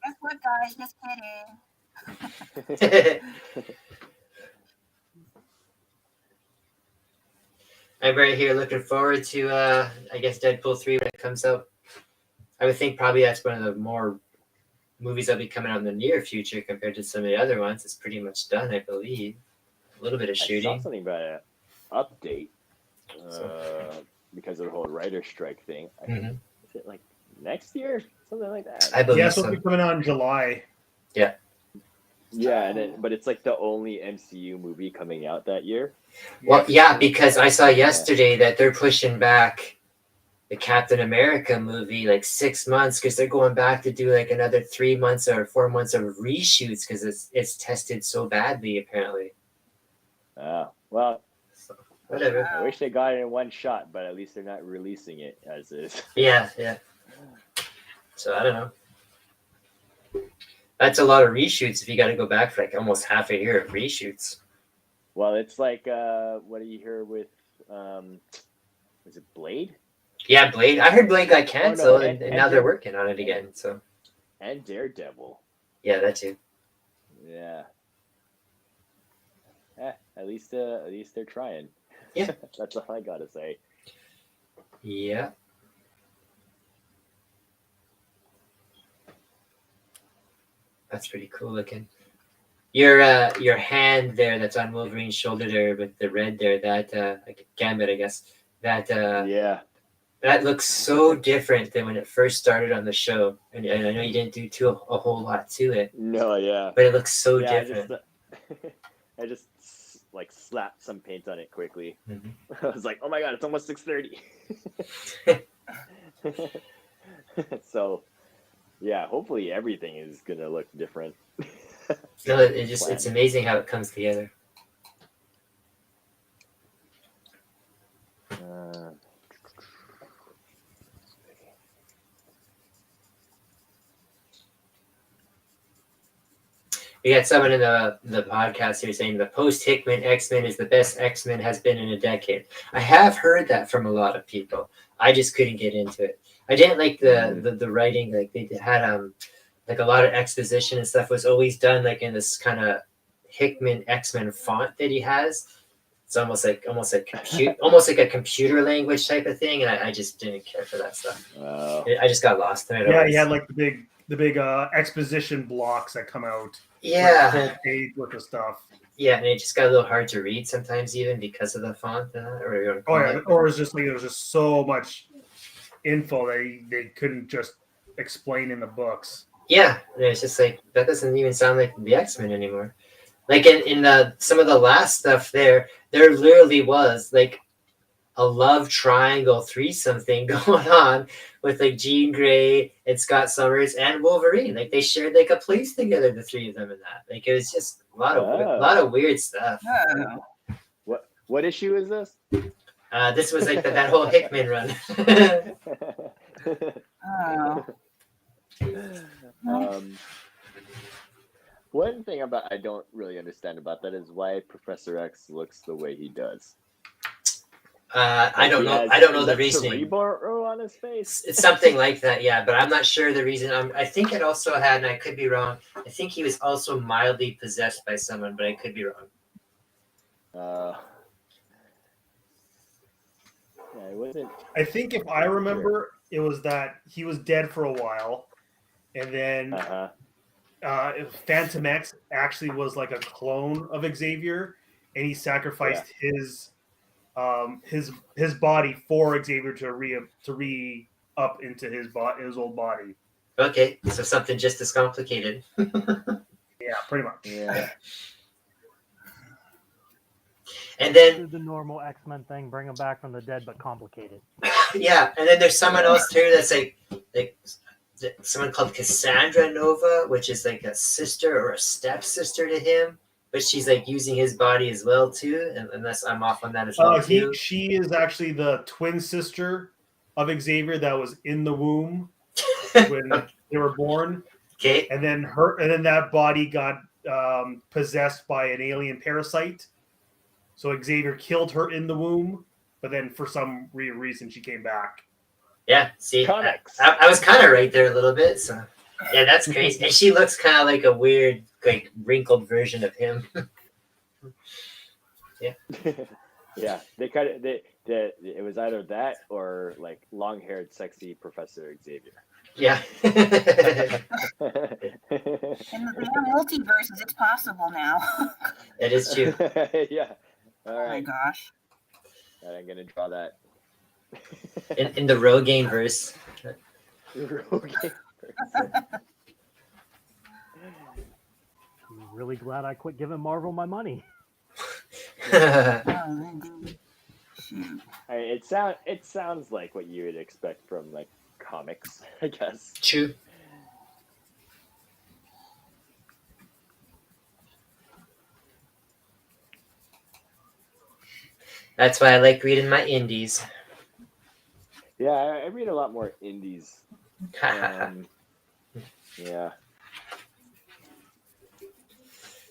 Guess what, guys? Just kidding. I'm right here looking forward to, I guess, Deadpool 3 when it comes out. I would think probably that's one of the more movies that'll be coming out in the near future compared to some of the other ones. It's pretty much done, I believe. A little bit of shooting. I saw something about an update because of the whole writer's strike thing. Is it like next year? Something like that. I believe so. It'll be coming out in July. Yeah. Yeah, but it's like the only MCU movie coming out that year. Well, yeah, because I saw yesterday that they're pushing back the Captain America movie like 6 months because they're going back to do like another 3 months or 4 months of reshoots because it's tested so badly apparently. Well, Whatever. I wish they got it in one shot, but at least they're not releasing it as is. Yeah. So I don't know. That's a lot of reshoots if you got to go back for like almost half a year of reshoots. Well, it's like what do you hear with was it Blade? Yeah, Blade. I heard Blade got canceled, and now they're working on it again. So. And Daredevil. Yeah, that too. Yeah. At least they're trying. Yeah. That's all I gotta say. Yeah. That's pretty cool looking. Your hand there that's on Wolverine's shoulder there with the red there, that like a gambit, I guess. That yeah. That looks so different than when it first started on the show. And I know you didn't do a whole lot to it. No, yeah. But it looks so different. I just like slapped some paint on it quickly. Mm-hmm. I was like, oh my god, it's almost 6:30. So, yeah, hopefully everything is gonna look different. No, it's amazing how it comes together. We got someone in the podcast here saying the post-Hickman X-Men is the best X-Men has been in a decade. I have heard that from a lot of people. I just couldn't get into it. I didn't like the writing. Like they had like a lot of exposition and stuff was always done like in this kind of Hickman X-Men font that he has. It's almost like a computer language type of thing, and I just didn't care for that stuff. I just got lost in it. Yeah, he had like the big exposition blocks that come out. Yeah, full page with the stuff. Yeah, and it just got a little hard to read sometimes, even because of the font. Or it's just like there was just so much info that they couldn't just explain in the books. Yeah, and it's just like that doesn't even sound like the X-Men anymore. Like in some of the last stuff there literally was like a love triangle threesome thing going on with like Jean Grey and Scott Summers and Wolverine. Like they shared like a place together, the three of them in that. Like it was just a lot of weird stuff. What issue is this? This was like that whole Hickman run. One thing I don't really understand about that is why Professor X looks the way he does. I don't know. I don't know the reasoning. Cerebro on his face. It's something like that, yeah. But I'm not sure the reason. I think it also had, and I could be wrong. I think he was also mildly possessed by someone, but I could be wrong. Yeah, it wasn't. I think if I remember, it was that he was dead for a while, and then Phantom X actually was like a clone of Xavier, and he sacrificed his body for Xavier to re up into his old body. Okay, so something just as complicated. Yeah, pretty much. Yeah. And then the normal X-Men thing, bring them back from the dead, but complicated. Yeah, and then there's someone else too that's like someone called Cassandra Nova, which is like a sister or a stepsister to him, but she's like using his body as well too. And unless I'm off on that as well too. She is actually the twin sister of Xavier that was in the womb when they were born. Okay, and then that body got possessed by an alien parasite. So Xavier killed her in the womb, but then for some reason she came back. Yeah, see, comics. I was kind of right there a little bit. So yeah, that's crazy. And she looks kind of like a weird, like wrinkled version of him. Yeah. Yeah, it was either that or like long-haired, sexy Professor Xavier. Yeah. In the multiverses, it's possible now. That is true. Yeah. All right. Oh my gosh. I'm gonna draw that. In the Rogaine verse. Rogaine verse. I'm really glad I quit giving Marvel my money. It sounds like what you would expect from like comics, I guess. True. That's why I like reading my indies. Yeah, I read a lot more indies. Yeah.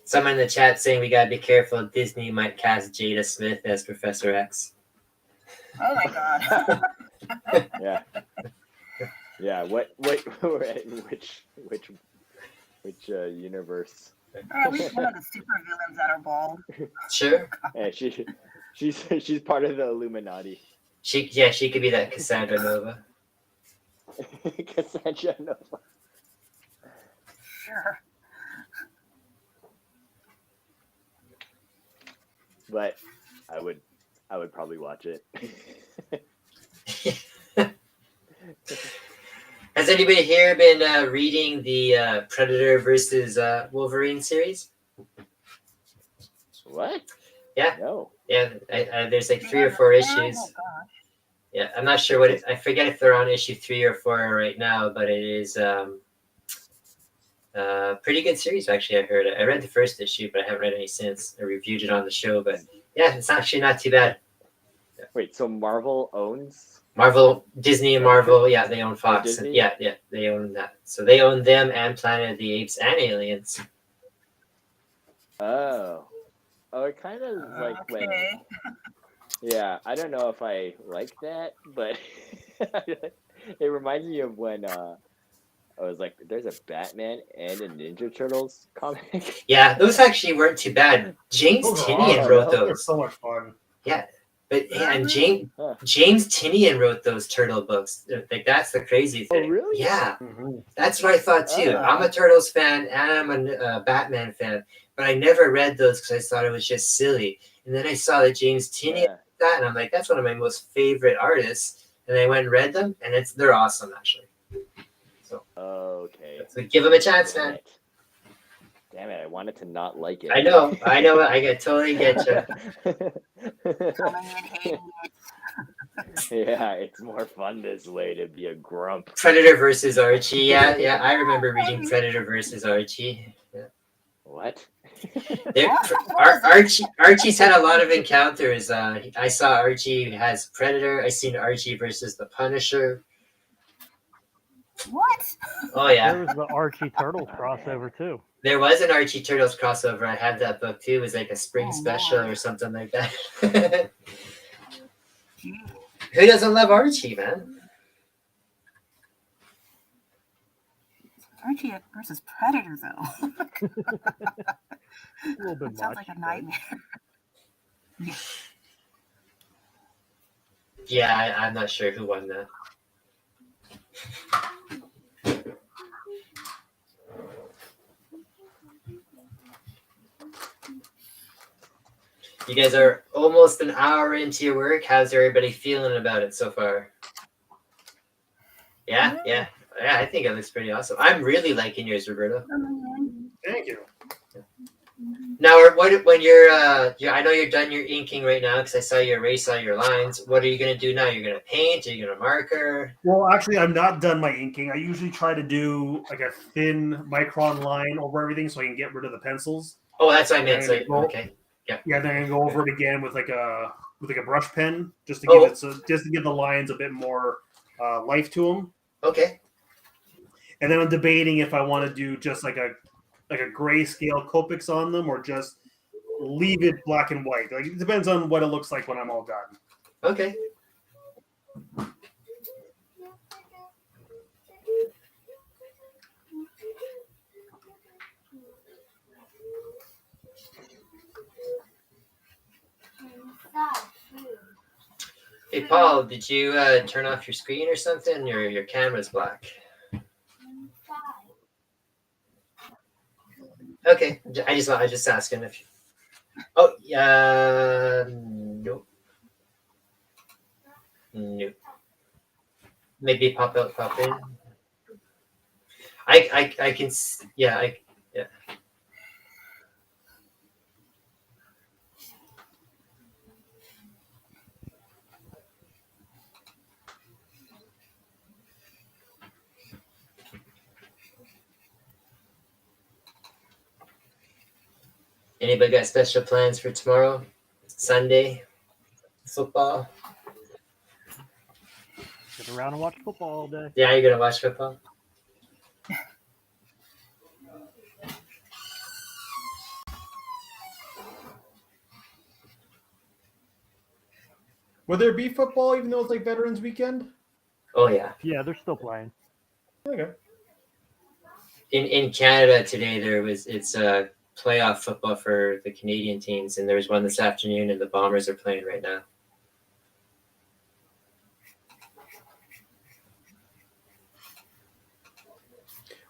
Someone in the chat saying we gotta be careful. Disney might cast Jada Smith as Professor X. Oh my god. Yeah. Yeah. What? Which universe? At least one of the super villains that are bald. Sure. Yeah, she's part of the Illuminati. She could be that Cassandra Nova. Cassandra Nova. Sure. But I would probably watch it. Has anybody here been reading the Predator versus Wolverine series? What? Yeah. No. Yeah, there's like 3 or 4 issues. Oh gosh. Yeah, I'm not sure I forget if they're on issue 3 or 4 right now, but it is pretty good series, actually. I heard it. I read the first issue, but I haven't read any since. I reviewed it on the show, but yeah, it's actually not too bad. Yeah. Wait, so Marvel owns Disney and Marvel, yeah, they own Fox. Disney? Yeah, they own that. So they own them and Planet of the Apes and Aliens. Oh, it kind of like when. Yeah, I don't know if I like that, but it reminds me of when I was like, "There's a Batman and a Ninja Turtles comic." Yeah, those actually weren't too bad. James Tynion wrote those. They're so much fun. Yeah, but and James Tynion wrote those turtle books. Like that's the crazy thing. Oh, really? Yeah, Mm-hmm. that's what I thought too. I'm a Turtles fan and I'm a Batman fan, but I never read those because I thought it was just silly. And then I saw that James Tynion did that, and I'm like, that's one of my most favorite artists. And I went and read them, and they're awesome actually. So okay. So give them a chance, man. Damn it! I wanted to not like it. I know. I totally get you. Yeah, it's more fun this way to be a grump. Predator versus Archie. Yeah. I remember reading Predator versus Archie. Yeah. What? Archie's had a lot of encounters. I saw Archie has Predator. I seen Archie versus the Punisher. What? Oh yeah. There was the Archie Turtles crossover too. There was an Archie Turtles crossover. I had that book too. It was like a spring special or something like that. Who doesn't love Archie, man? Archie versus Predator, though. A little bit Sounds much, like a nightmare. Yeah, I'm not sure who won that. You guys are almost an hour into your work. How's everybody feeling about it so far? Yeah. I think it looks pretty awesome. I'm really liking yours, Roberto. Thank you. Now, when you're I know you're done your inking right now because I saw you erase all your lines. What are you gonna do now? You're gonna paint? Are you gonna marker? Well, actually, I'm not done my inking. I usually try to do like a thin micron line over everything so I can get rid of the pencils. Oh, that's what I meant. Okay. Yeah. Yeah, then I can go over it again with like a brush pen just to give the lines a bit more life to them. Okay. And then I'm debating if I want to do just like a grayscale Copics on them or just leave it black and white. Like it depends on what it looks like when I'm all done. Okay. Hey Paul, did you turn off your screen or something? Your camera's black. Okay, I just asking if. Oh yeah, nope. Maybe pop out, pop in. I can yeah. Anybody got special plans for tomorrow, Sunday? football? Sit around and watch football all day. Yeah, you're gonna watch football. Will there be football even though it's like Veterans Weekend? Oh yeah. Yeah, they're still playing. Okay. In Canada today, it's playoff football for the Canadian teams, and there's one this afternoon, and the Bombers are playing right now.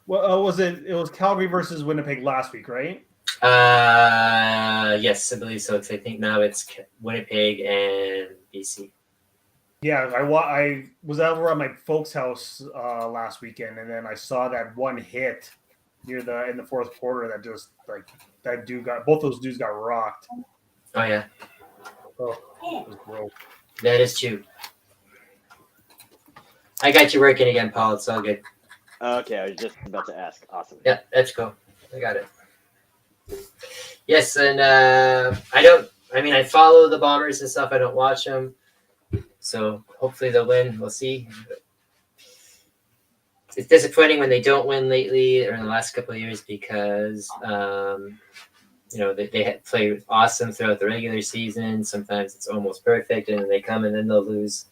Well, was it? It was Calgary versus Winnipeg last week, right? Yes, I believe so. Because I think now it's Winnipeg and BC. Yeah, I was over at my folks' house last weekend, and then I saw that one hit in the fourth quarter that just like that dude got both those dudes got rocked. Oh yeah. Oh, it was gross. That is true. I got you working again, Paul. It's all good. Okay, I was just about to ask. Awesome. Yeah, that's cool. I got it. Yes, and I follow the Bombers and stuff. I don't watch them. So hopefully they'll win. We'll see. It's disappointing when they don't win lately or in the last couple of years because, they play awesome throughout the regular season. Sometimes it's almost perfect, and then they come and then they'll lose.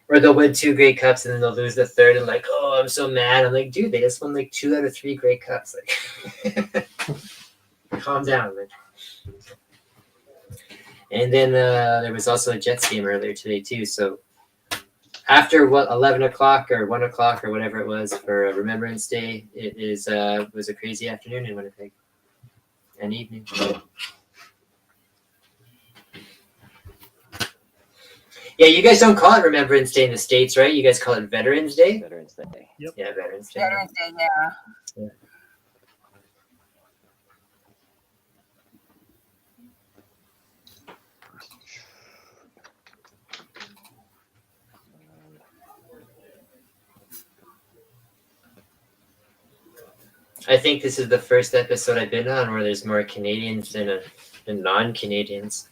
Or they'll win 2 Grey Cups and then they'll lose the third and like, oh, I'm so mad. I'm like, dude, they just won like 2 out of 3 Grey Cups. Like, calm down, man. And then there was also a Jets game earlier today too. So after 11 o'clock or 1 o'clock or whatever it was for Remembrance Day, it was a crazy afternoon in Winnipeg and evening. Yeah, you guys don't call it Remembrance Day in the States, right? You guys call it Veterans Day? Veterans Day. Yep. Yeah, Veterans Day. Veterans Day, yeah. I think this is the first episode I've been on where there's more Canadians than non-Canadians.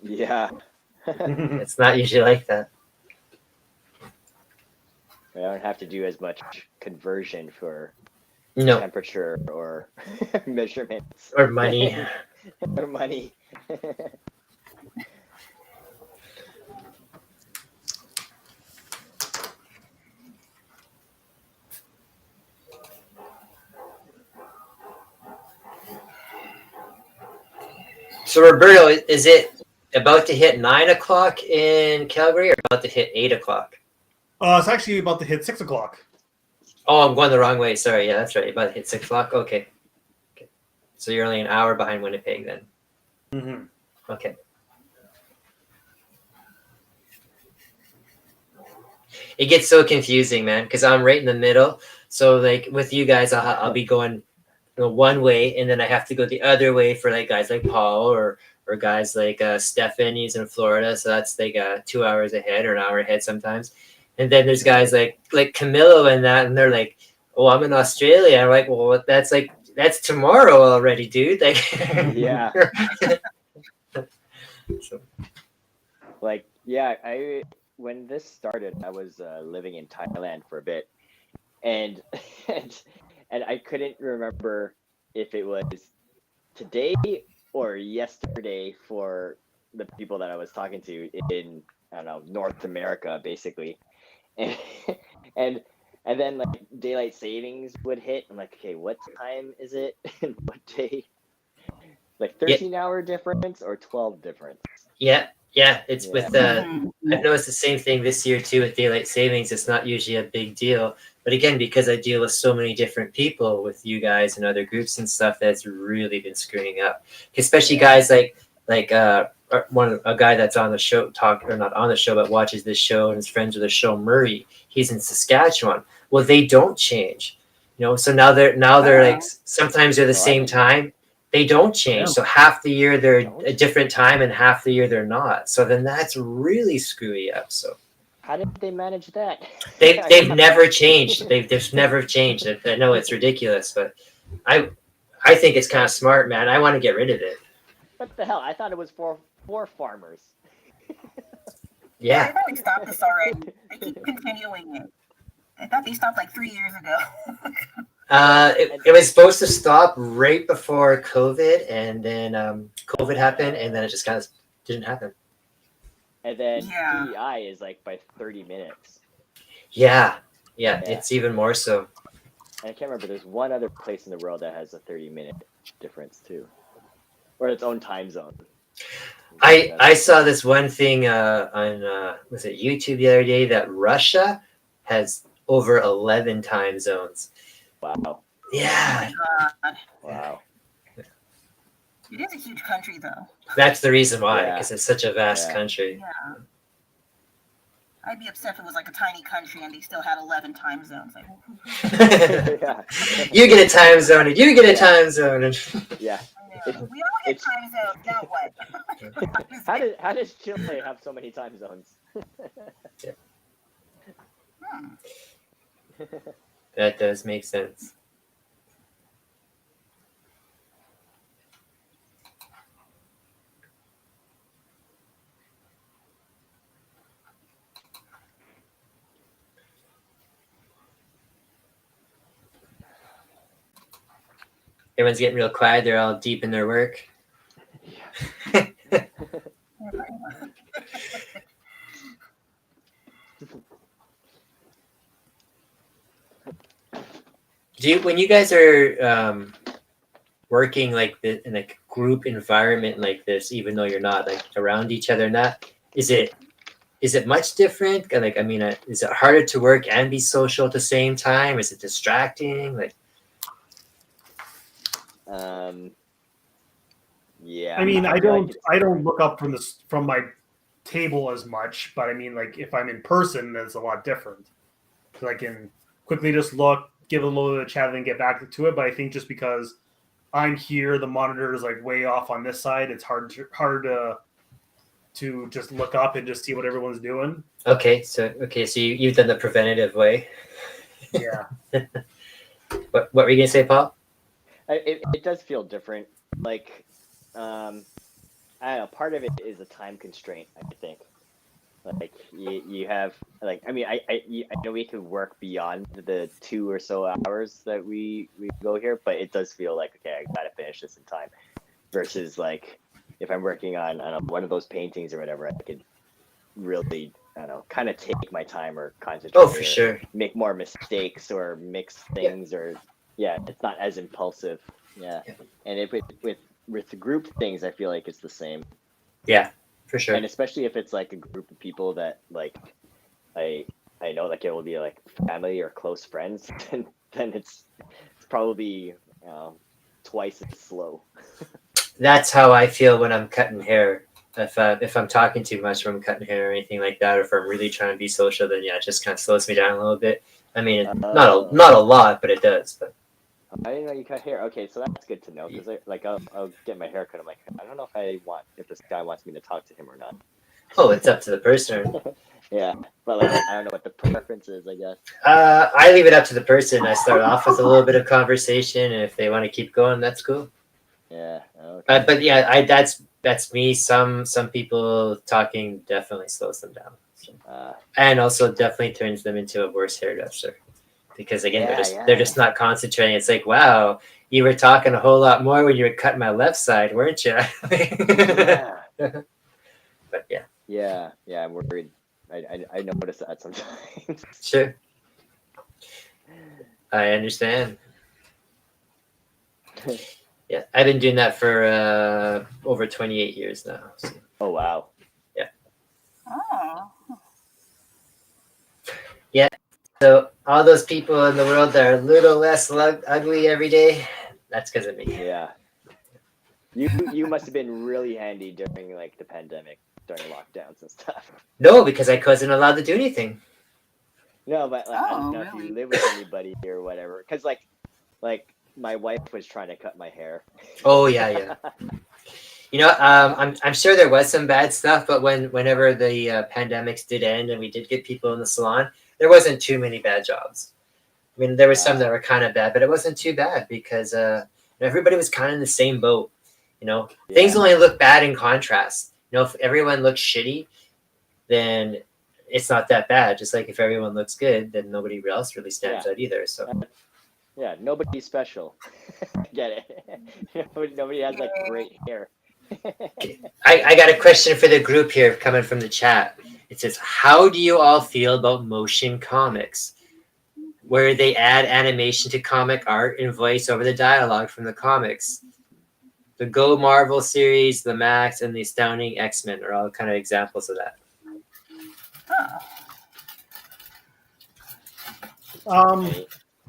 Yeah. It's not usually like that. I don't have to do as much conversion for No. temperature or measurements. Or money. Or money. So Roberto, is it about to hit 9 o'clock in Calgary or about to hit 8 o'clock? It's actually about to hit 6 o'clock. Oh, I'm going the wrong way. Sorry. Yeah, that's right. About to hit 6 o'clock. Okay. So you're only an hour behind Winnipeg then. Mm-hmm. Okay. It gets so confusing, man, because I'm right in the middle. So like with you guys, I'll be going one way, and then I have to go the other way for like guys like Paul or guys like Stefan. He's in Florida, so that's like 2 hours ahead or an hour ahead sometimes. And then there's guys like Camilo and that, and they're like, "Oh, I'm in Australia." I'm like, "Well, that's tomorrow already, dude." Like, Yeah. So. Like, yeah, when this started, I was living in Thailand for a bit, and I couldn't remember if it was today or yesterday for the people that I was talking to in, I don't know, North America, basically. And then like daylight savings would hit. I'm like, okay, what time is it and what day? Like 13-hour difference or 12 difference? Yeah, it's with I've noticed the same thing this year too with daylight savings. It's not usually a big deal, but again, because I deal with so many different people with you guys and other groups and stuff, that's really been screwing up. Especially guys like a guy that's on the show not on the show but watches this show and is friends with the show, Murray. He's in Saskatchewan. Well, they don't change, So now they're like sometimes they're the same time. They don't change. So half the year they're a different time and half the year they're not. So then that's really screwy up. So how did they manage that? They've never changed. They've just never changed. I know it's ridiculous, but I think it's kind of smart, man. I want to get rid of it. What the hell? I thought it was for farmers. Yeah, I Yeah. thought we stopped this already. They keep continuing it. I thought they stopped like 3 years ago. It was supposed to stop right before COVID, and then COVID happened, and then it just kind of didn't happen. And then Yeah. PEI is like by 30 minutes. Yeah, Yeah. it's even more so. And I can't remember. There's one other place in the world that has a 30-minute difference too, or its own time zone. I saw this one thing on was it YouTube the other day that Russia has over 11 time zones. Wow. Yeah. Oh my God. Wow. It is a huge country, though. That's the reason why, Yeah. because it's such a vast Yeah. country. Yeah. I'd be upset if it was like a tiny country and they still had 11 time zones. Like, Yeah. You get a time zone, and you get a time zone. And Yeah. we all get It's- time zones. Now what? How does Chile have so many time zones? that does make sense. Everyone's getting real quiet. They're all deep in their work. When you guys are working like in a group environment like this, even though you're not like around each other, is it much different? Like, I mean, is it harder to work and be social at the same time? Is it distracting? Like, Yeah. I mean, I feel like don't look up from my table as much, but I mean, like if I'm in person, it's a lot different. So I can quickly just look, give a little bit of chat, and get back to it. But I think just because I'm here, the monitor is like way off on this side. It's hard to just look up and just see what everyone's doing. okay, so you've done the preventative way. Yeah. What were you gonna say, Paul? it does feel different. Like, I don't know. Part of it is a time constraint, I think. Like you have like I mean I know we could work beyond the 2 or so hours that we go here, but it does feel like okay, I gotta finish this in time. Versus like if I'm working on one of those paintings or whatever, I could really I don't know kind of take my time or concentrate. Oh, for sure. Make more mistakes or mix things or it's not as impulsive. Yeah. And if with the group things, I feel like it's the same. Yeah. For sure. And especially if it's like a group of people that like I know like it will be like family or close friends, then it's probably twice as slow. That's how I feel when I'm cutting hair. If I'm talking too much when I'm cutting hair or anything like that, or if I'm really trying to be social, then it just kind of slows me down a little bit. I mean, not a lot, but it does. But I didn't know you cut hair. Okay, so that's good to know because I'll get my hair cut. I'm like, I don't know if this guy wants me to talk to him or not. Oh, it's up to the person. Yeah, but like I don't know what the preference is. I guess. I leave it up to the person. I start off with a little bit of conversation, and if they want to keep going, that's cool. Yeah. Okay. But yeah, that's me. Some people talking definitely slows them down, and also definitely turns them into a worse hairdresser. Because again, they're just not concentrating. It's like, wow, you were talking a whole lot more when you were cutting my left side, weren't you? Yeah. But yeah. Yeah, I'm worried. I notice that sometimes. Sure. I understand. Yeah, I've been doing that for over 28 years now. So. Oh wow. Yeah. Oh. Yeah. So all those people in the world that are a little less ugly every day, that's because of me. Yeah. You must have been really handy during like the pandemic, during lockdowns and stuff. No, because I wasn't allowed to do anything. No, but like, I don't know really? if you live with anybody or whatever. Because like my wife was trying to cut my hair. Oh yeah. You know, I'm sure there was some bad stuff, but whenever the pandemics did end and we did get people in the salon, there wasn't too many bad jobs. I mean, there were some that were kind of bad, but it wasn't too bad because everybody was kind of in the same boat. You know, things only look bad in contrast. You know, if everyone looks shitty, then it's not that bad. Just like if everyone looks good, then nobody else really stands out either. So yeah, nobody's special. Get it? Nobody has like great hair. I got a question for the group here coming from the chat. It says, how do you all feel about motion comics, where they add animation to comic art and voice over the dialogue from the comics? The Go Marvel series, the Max, and the Astounding X-Men are all kind of examples of that.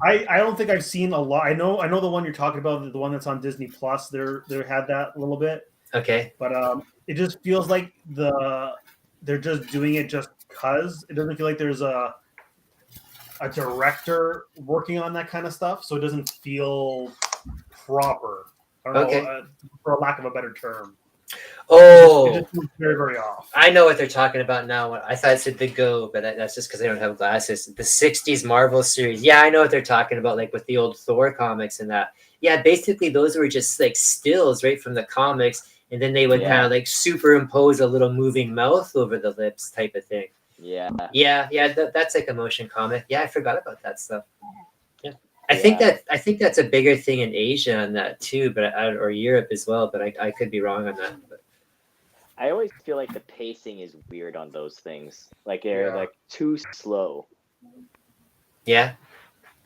I don't think I've seen a lot. I know the one you're talking about, the one that's on Disney Plus. They had that a little bit. Okay. But it just feels like they're just doing it just because. It doesn't feel like there's a director working on that kind of stuff, so it doesn't feel proper. I don't know, for lack of a better term. Oh, it just feels very, very off. I know what they're talking about now. I thought it said the Go, but that's just because I don't have glasses. The 60s Marvel series. Yeah, I know what they're talking about, like with the old Thor comics and that. Yeah, basically those were just like stills right from the comics, and then they would kind of like superimpose a little moving mouth over the lips type of thing. Yeah. That's like a motion comic. Yeah, I forgot about that stuff. Yeah, I think that's a bigger thing in Asia on that too, but or Europe as well. But I could be wrong on that. But I always feel like the pacing is weird on those things. Like they're like too slow. Yeah.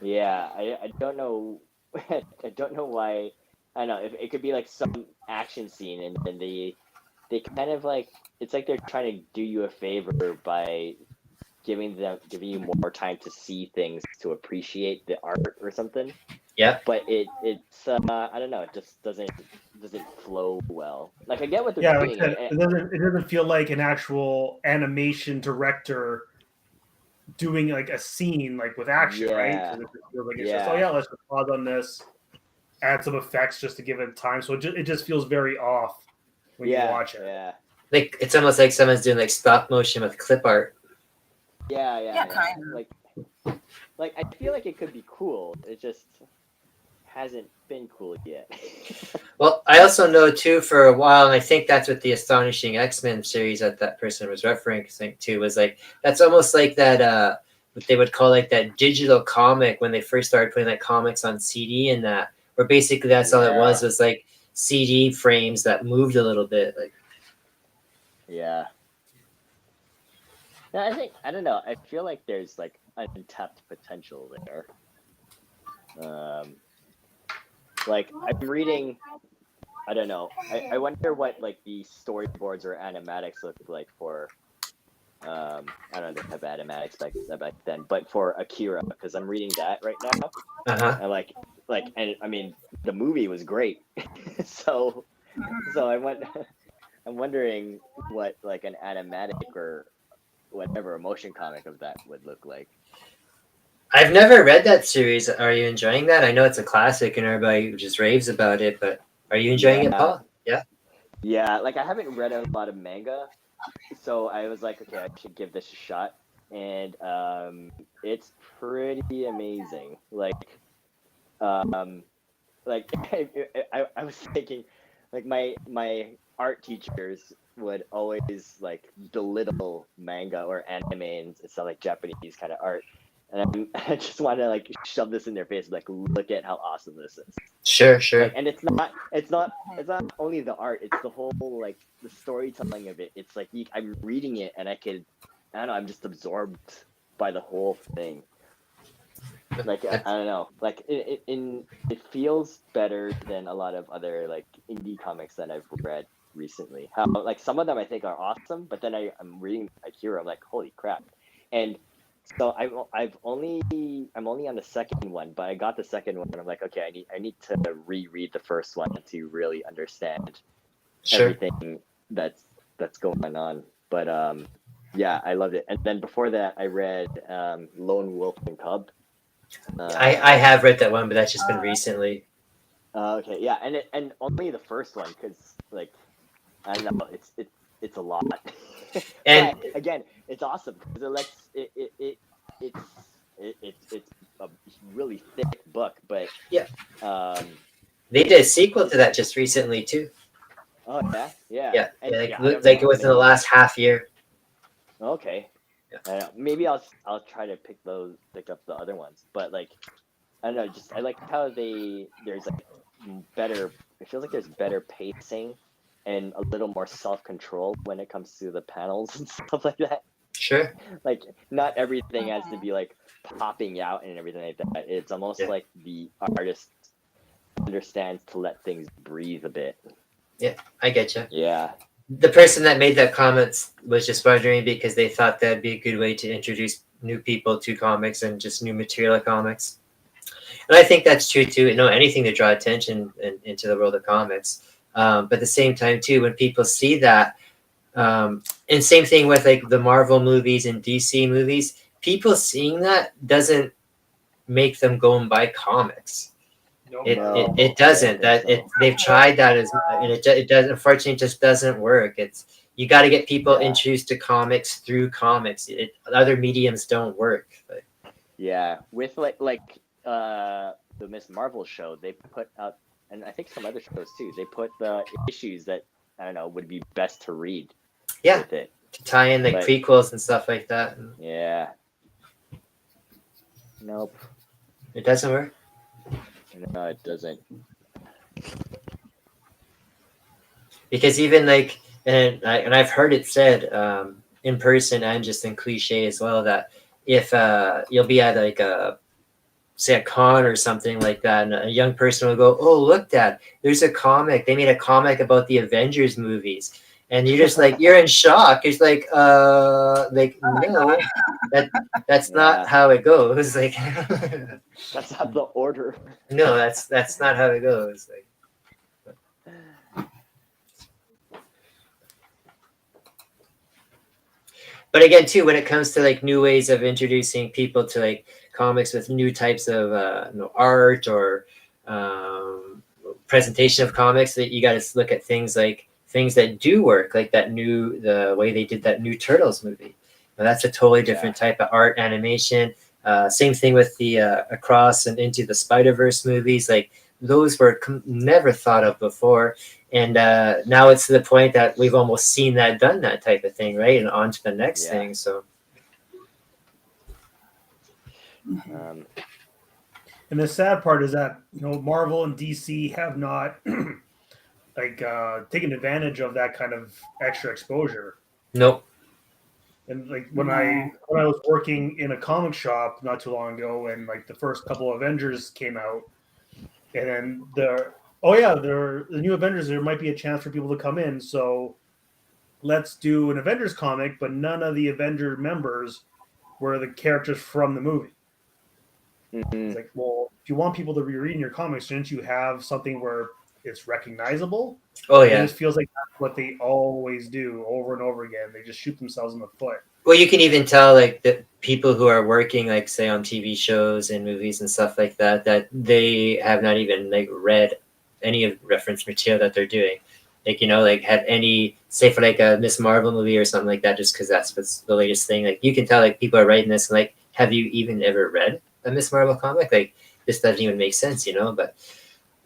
Yeah, I don't know. I don't know why. I don't know. If it could be like some action scene, and then they kind of like, it's like they're trying to do you a favor by giving you more time to see things, to appreciate the art or something. Yeah. But it's I don't know. It just doesn't flow well. Like I get what they're doing. Like it doesn't feel like an actual animation director doing like a scene like with action, right? It feels like it's just let's just pause on this, add some effects just to give it time. So it just feels very off when you watch it. Yeah. Like it's almost like someone's doing like stop motion with clip art. Yeah. Kind of. Like I feel like it could be cool. It just hasn't been cool yet. Well, I also know too for a while, and I think that's what the Astonishing X-Men series that person was referencing to was like, that's almost like that what they would call like that digital comic when they first started putting like comics on CD, and that where basically that's all it was like CD frames that moved a little bit. Like Yeah, I don't know. I feel like there's like untapped potential there. Like I'm reading, I don't know. I wonder what like the storyboards or animatics look like for. I don't know if they have animatics back then, but for Akira, because I'm reading that right now. And like, and I mean, the movie was great. so I'm wondering what like an animatic or whatever, a motion comic of that would look like. I've never read that series. Are you enjoying that? I know it's a classic and everybody just raves about it, but are you enjoying it, Paul? Yeah, like I haven't read a lot of manga, so I was like, okay, I should give this a shot, and it's pretty amazing. Like I was thinking, like my art teachers would always like belittle manga or anime and stuff like Japanese kind of art. And I just want to like shove this in their face, like, look at how awesome this is. Sure. Like, and it's not only the art; it's the whole like the storytelling of it. It's like I'm reading it, and I don't know, I'm just absorbed by the whole thing. Like I don't know, like it feels better than a lot of other like indie comics that I've read recently. How like some of them I think are awesome, but then I'm reading Akira, I'm like, holy crap, and. So I'm only on the second one, but I got the second one and I'm like, okay, I need to reread the first one to really understand everything that's going on. But yeah, I loved it. And then before that, I read Lone Wolf and Cub. I have read that one, but that's just been recently. Okay, yeah, and only the first one because like I don't know, it's a lot. And but, again, it's awesome because it's a really thick book, but they did a sequel to that just recently too. Oh yeah. Like within the last half year. Okay. Yeah. Maybe I'll try to pick up the other ones, but like I don't know, just I like how there's like better. It feels like there's better pacing and a little more self-control when it comes to the panels and stuff like that. Sure. Like not everything has to be like popping out and everything like that. It's almost like the artist understands to let things breathe a bit. Yeah, I get you. Yeah. The person that made that comment was just wondering because they thought that'd be a good way to introduce new people to comics and just new material of comics. And I think that's true too. Anything to draw attention into the world of comics. But at the same time too, when people see that, and same thing with like the Marvel movies and DC movies, people seeing that doesn't make them go and buy comics. It doesn't. They've tried that and it does. Unfortunately, it just doesn't work. You got to get people introduced to comics through comics. Other mediums don't work. But. Yeah, with the Miss Marvel show, they put out, and I think some other shows too. They put the issues that I don't know would be best to read. Yeah, with it. To tie in like prequels and stuff like that. Yeah. Nope. It doesn't work. No, it doesn't. Because even like, and I've heard it said in person and just in cliche as well that if you'll be at like say a con or something like that, and a young person will go, "Oh, look, Dad, there's a comic. They made a comic about the Avengers movies." And you're just like, you're in shock. It's like no, that's not how it goes. Like, that's not the order. No, that's not how it goes. Like, but again, too, when it comes to like new ways of introducing people to like comics with new types of art or presentation of comics, that you got to look at things that do work, like the way they did that new Turtles movie. Now, that's a totally different type of art animation. Same thing with the Across and Into the Spider-Verse movies. Like those were never thought of before. And now it's to the point that we've almost seen that done, that type of thing, right? And on to the next thing. So. And the sad part is that Marvel and DC have not taken advantage of that kind of extra exposure. Nope. And like when I was working in a comic shop not too long ago, and like the first couple of Avengers came out, and then the new Avengers, there might be a chance for people to come in. So let's do an Avengers comic, but none of the Avenger members were the characters from the movie. Mm-hmm. It's like, well, if you want people to be reading your comics, shouldn't you have something where it's recognizable? Oh yeah. It just feels like that's what they always do over and over again. They just shoot themselves in the foot. Well, you can even tell like the people who are working, like say on TV shows and movies and stuff like that, that they have not even like read any of reference material that they're doing. Like, like have any, say for like a Miss Marvel movie or something like that, just because that's what's the latest thing. Like you can tell like people are writing this and like, have you even ever read a Miss Marvel comic? Like this doesn't even make sense, but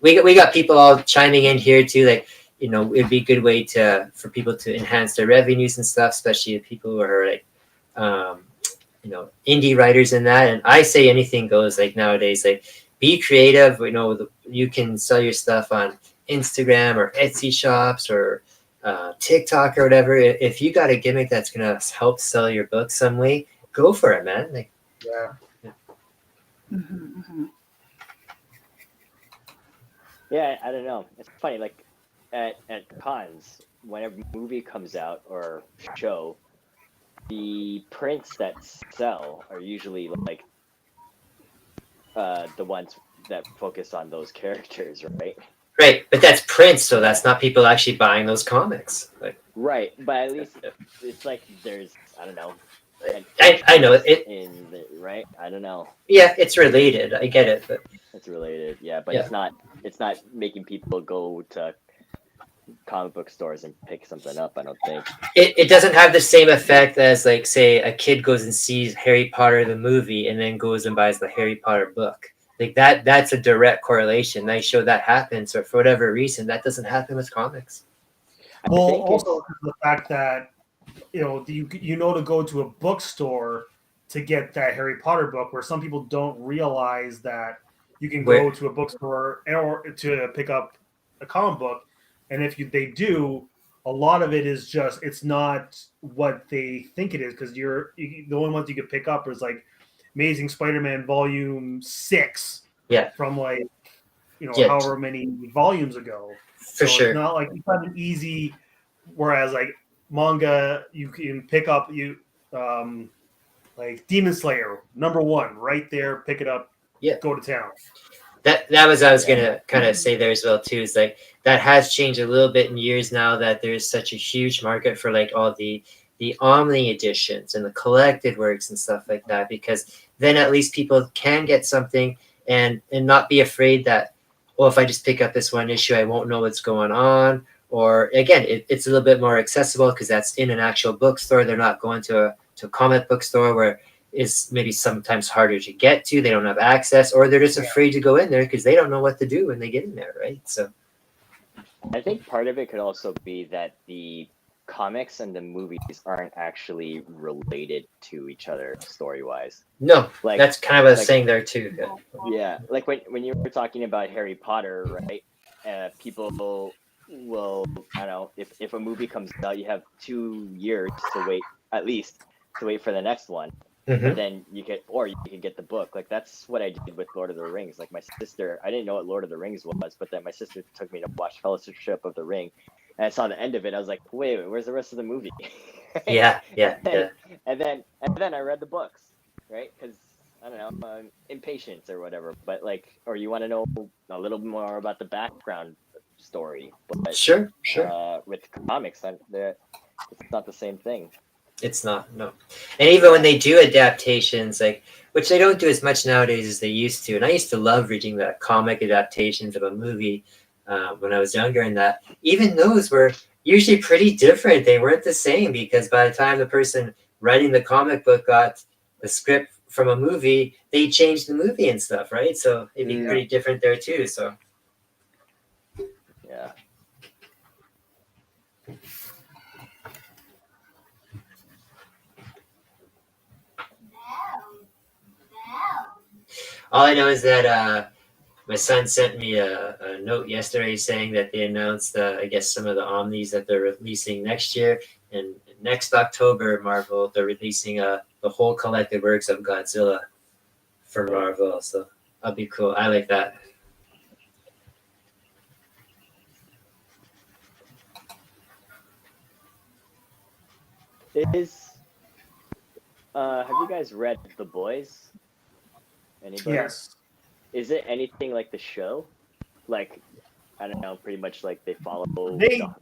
we got people all chiming in here too. Like, it'd be a good way for people to enhance their revenues and stuff, especially people who are like, indie writers in that. And I say anything goes, like nowadays, like be creative. You can sell your stuff on Instagram or Etsy shops or TikTok or whatever. If you got a gimmick that's going to help sell your book some way, go for it, man. Like, yeah. Mm-hmm, mm-hmm. Yeah, I don't know. It's funny, like at cons, whenever a movie comes out or show, the prints that sell are usually like the ones that focus on those characters, right? Right, but that's prints, so that's not people actually buying those comics. Like, right, but at least it's like there's, I don't know. I know it. Right? I don't know. Yeah, it's related. I get it, but it's related. Yeah, but it's not making people go to comic book stores and pick something up. I don't think it doesn't have the same effect as like say a kid goes and sees Harry Potter the movie and then goes and buys the Harry Potter book. Like that's a direct correlation. They show that happens, or for whatever reason, that doesn't happen with comics. Well, also the fact that you know to go to a bookstore to get that Harry Potter book, where some people don't realize that you can go to a bookstore or to pick up a comic book, and if they do, a lot of it is just it's not what they think it is, because the only ones you could pick up is like Amazing Spider-Man Volume 6, from like however many volumes ago. For sure, it's not like it's not an easy. Whereas like manga, you can pick up like Demon Slayer #1 right there, pick it up, go to town. That was I was gonna kind of say there as well too. Is like that has changed a little bit in years now that there's such a huge market for like all the Omni editions and the collected works and stuff like that, because then at least people can get something and not be afraid that, well, if I just pick up this one issue, I won't know what's going on. Or again, it's a little bit more accessible because that's in an actual bookstore. They're not going to a comic book store where it's maybe sometimes harder to get to. They don't have access, or they're just afraid to go in there because they don't know what to do when they get in there, right? So I think part of it could also be that the comics and the movies aren't actually related to each other story-wise. No, like that's kind of what I was saying there too. Yeah, like when you were talking about Harry Potter, right? People will, I don't know, if a movie comes out, you have 2 years to wait, at least, to wait for the next one. But then you can get the book. Like that's what I did with Lord of the Rings. Like my sister, I didn't know what Lord of the Rings was, but then my sister took me to watch Fellowship of the Ring, and I saw the end of it. I was like, wait, where's the rest of the movie? Yeah. And then I read the books, right? Because I don't know, impatience or whatever. But like, or you want to know a little more about the background story. But sure. With comics, it's not the same thing. It's not, no. And even when they do adaptations, like, which they don't do as much nowadays as they used to, and I used to love reading the comic adaptations of a movie when I was younger, and that even those were usually pretty different. They weren't the same, because by the time the person writing the comic book got the script from a movie, they changed the movie and stuff, right? So it'd be pretty different there too. So yeah. all I know is that my son sent me a note yesterday saying that they announced, I guess, some of the Omnis that they're releasing next year. And next October, Marvel, they're releasing the whole collected works of Godzilla for Marvel. So that'll be cool. I like that. Have you guys read The Boys? Anybody? Yes. Is it anything like the show? Like, I don't know, pretty much like they follow.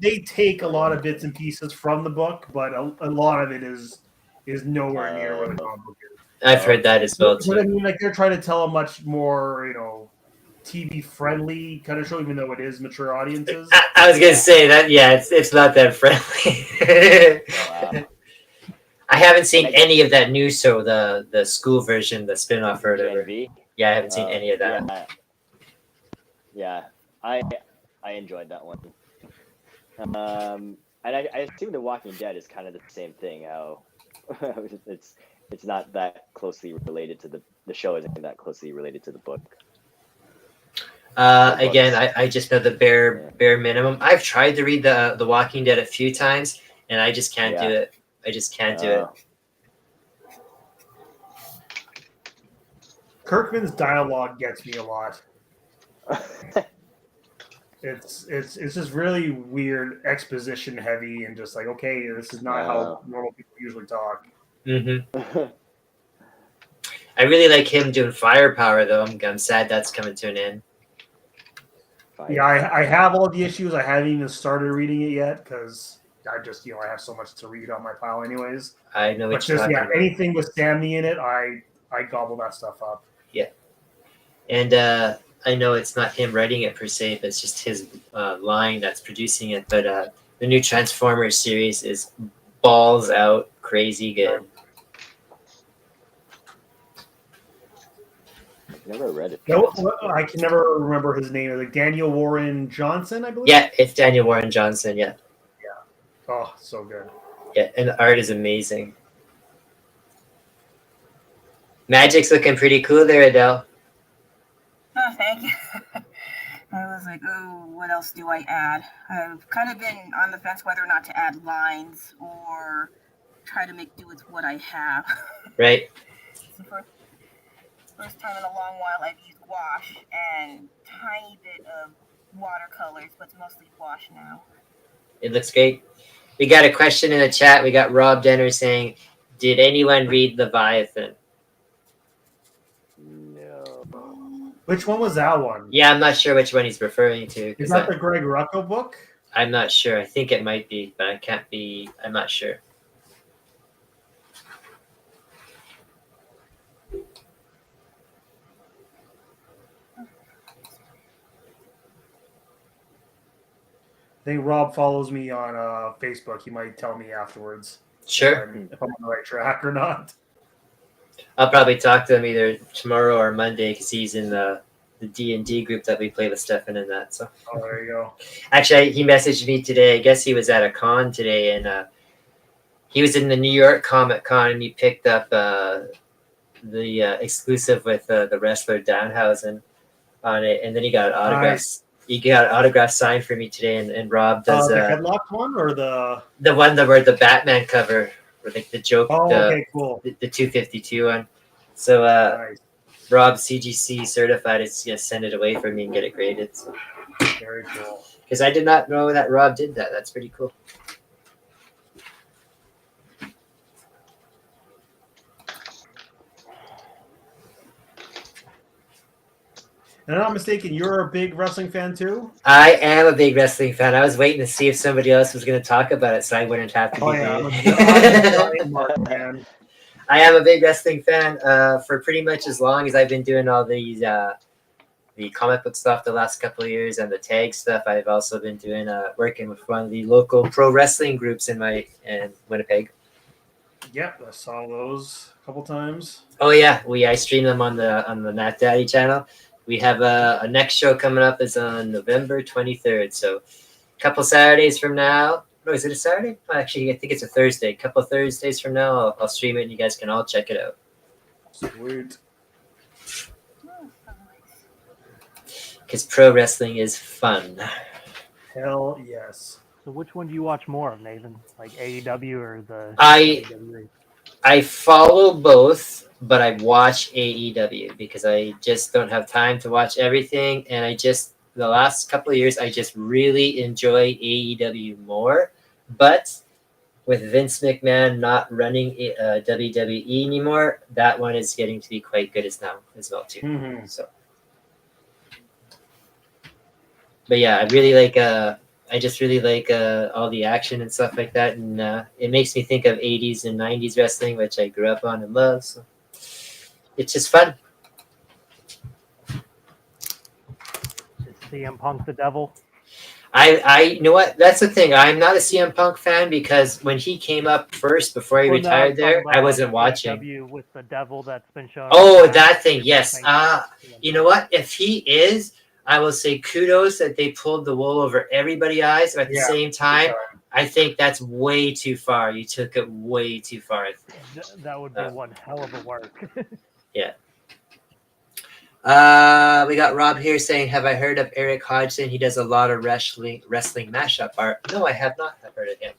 They take a lot of bits and pieces from the book, but a lot of it is nowhere near where the comic book is. I've heard that as well too. But I mean, like they're trying to tell a much more, TV friendly kind of show, even though it is mature audiences. I was gonna say that, yeah, it's not that friendly. Wow. I haven't seen any of that new show, the school version, the spin-off or whatever. Yeah, I haven't seen any of that. Yeah, I enjoyed that one. And I assume The Walking Dead is kind of the same thing. How it's not that closely related to the show isn't that closely related to the book. Again, I just know the bare minimum. I've tried to read the Walking Dead a few times, and I just can't do it. I just can't do it. Kirkman's dialogue gets me a lot. It's just really weird, exposition heavy, and just like, okay, this is not how normal people usually talk. Mm-hmm. I really like him doing Firepower, though. I'm sad that's coming to an end. Yeah, I have all the issues. I haven't even started reading it yet because I just, I have so much to read on my pile anyways. I know. But just anything with Samney in it, I gobble that stuff up. Yeah, and I know it's not him writing it per se, but it's just his line that's producing it. But the new Transformers series is balls out, crazy good. Never read it. No, I can never remember his name. Like Daniel Warren Johnson, I believe. Yeah, it's Daniel Warren Johnson. Yeah. Oh, so good. Yeah, and the art is amazing. Magic's looking pretty cool there, Adele. Oh, thank you. I was like, oh, what else do I add? I've kind of been on the fence whether or not to add lines or try to make do with what I have. Right. It's the first time in a long while I've used gouache and tiny bit of watercolors, but it's mostly gouache now. It looks great. We got a question in the chat. We got Rob Denner saying, did anyone read Leviathan? No. Which one was that one? Yeah, I'm not sure which one he's referring to. Is that the Greg Rucko book? I'm not sure. I think it might be, but I'm not sure. I think Rob follows me on Facebook. He might tell me afterwards. Sure. If I'm on the right track or not. I'll probably talk to him either tomorrow or Monday because he's in the D&D group that we play with Stefan and that. So. Oh, there you go. Actually, he messaged me today. I guess he was at a con today, and he was in the New York Comic Con, and he picked up the exclusive with the wrestler Danhausen on it, and then he got autographs. He got autograph signed for me today, and Rob does the headlocked one or the one that where the Batman cover, or like the joke. Oh, okay, cool. The 252 one. So nice. Rob CGC certified is gonna send it away for me and get it graded. So. Very cool. Because I did not know that Rob did that. That's pretty cool. And I'm not mistaken, you're a big wrestling fan too? I am a big wrestling fan. I was waiting to see if somebody else was going to talk about it, so I wouldn't have to be man. I am a big wrestling fan for pretty much as long as I've been doing all these the comic book stuff the last couple of years and the tag stuff. I've also been doing working with one of the local pro wrestling groups in Winnipeg. Yep, I saw those a couple times. Oh yeah, I stream them on the Matt Daddy channel. We have a next show coming up is on November 23rd. So a couple Saturdays from now. No, is it a Saturday? Actually, I think it's a Thursday. A couple of Thursdays from now, I'll stream it and you guys can all check it out. Sweet. Because pro wrestling is fun. Hell yes. So which one do you watch more of, Nathan? Like AEW or the WWE? I follow both, but I watch AEW because I just don't have time to watch everything. And the last couple of years, I just really enjoy AEW more. But with Vince McMahon not running WWE anymore, that one is getting to be quite good as well too. Mm-hmm. So, but yeah, I just really like all the action and stuff like that, and it makes me think of 80s and 90s wrestling, which I grew up on and love. So it's just fun. Is CM Punk the devil? I you know what? That's the thing. I'm not a CM Punk fan because when he came up first before he retired I wasn't watching. With the devil that's been shown. Oh, that thing, yes. You know what? If he is, I will say kudos that they pulled the wool over everybody's eyes. But at the same time, I think that's way too far. You took it way too far. That would be one hell of a work. Yeah. We got Rob here saying, have I heard of Eric Hodgson? He does a lot of wrestling mashup art. No, I have not heard of him.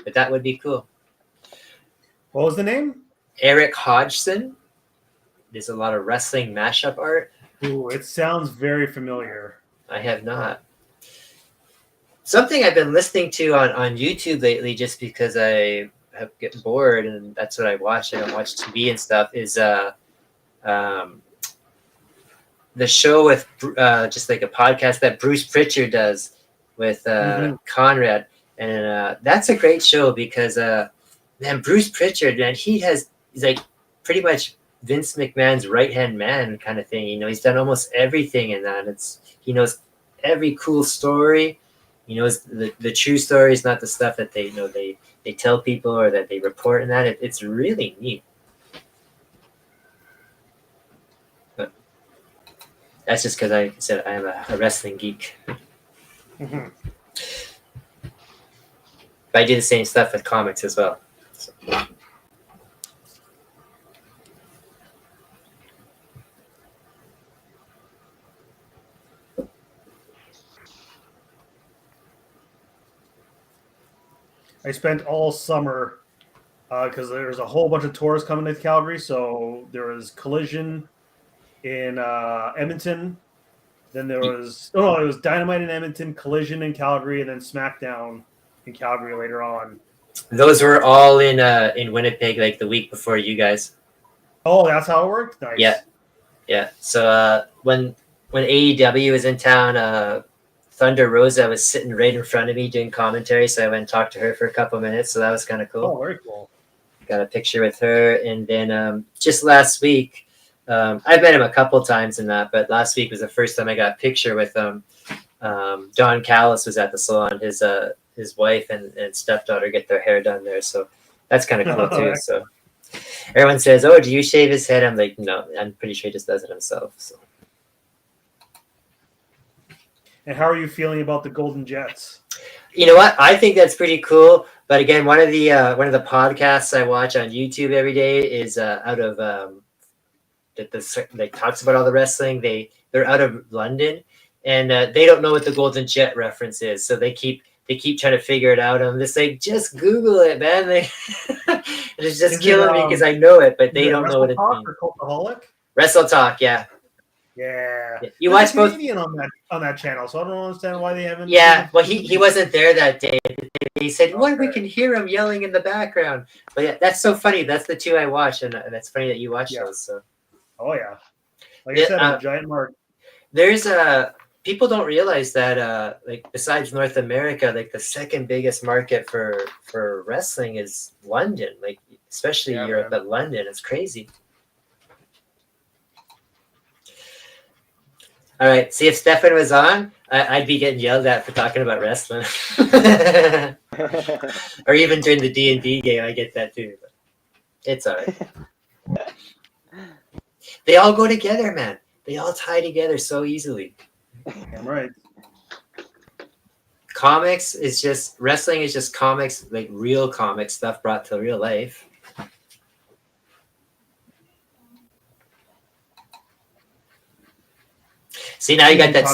But that would be cool. What was the name? Eric Hodgson. There's a lot of wrestling mashup art. Ooh, it sounds very familiar. I have not. Something I've been listening to on YouTube lately, just because I have getting bored and that's what I watch. I don't watch TV and stuff. Is the show with just like a podcast that Bruce Pritchard does with Conrad, and that's a great show because man, Bruce Pritchard, man, he's like pretty much Vince McMahon's right-hand man kind of thing. You know, he's done almost everything in that. He knows every cool story. He knows the true stories, not the stuff that they tell people or that they report in that. It's really neat. But that's just because I said I am a wrestling geek. Mm-hmm. But I do the same stuff with comics as well. I spent all summer because there's a whole bunch of tours coming to Calgary. So there was Collision in Edmonton. Then there was it was Dynamite in Edmonton, Collision in Calgary, and then SmackDown in Calgary later on. Those were all in Winnipeg, like the week before you guys. Oh, that's how it worked. Nice. Yeah. So when AEW was in town, Thunder Rosa was sitting right in front of me doing commentary, so I went and talked to her for a couple minutes. So that was kind of cool. Oh, very cool. Got a picture with her, and then just last week, I've met him a couple times in that, but last week was the first time I got a picture with him. Don Callis was at the salon. His wife and stepdaughter get their hair done there, so that's kind of cool too. So everyone says, "Oh, do you shave his head?" I'm like, "No, I'm pretty sure he just does it himself." So. And how are you feeling about the Golden Jets? You know what? I think that's pretty cool. But again, one of the podcasts I watch on YouTube every day is out of that talks about all the wrestling. They're out of London, and they don't know what the Golden Jet reference is, so they keep trying to figure it out. I'm just like, just Google it, man. It's just killing me because I know it, but they don't know what it means. Cultaholic? Wrestle Talk, yeah. Yeah. You watch both Canadian on that channel, so I don't understand why they haven't. Yeah, well, he wasn't there that day. He said, "What? We can hear him yelling in the background." But yeah, that's so funny. That's the two I watch, and that's funny that you watch those. So. Oh yeah, like I said, I'm a giant mark. There's people don't realize that like besides North America, like the second biggest market for wrestling is London, like especially Europe, but London, it's crazy. All right. See, if Stefan was on, I'd be getting yelled at for talking about wrestling, or even during the D&D game, I get that too. But it's all right. They all go together, man. They all tie together so easily. I'm right. Comics is just wrestling is just comics, like real comic stuff brought to real life. See, now you got that.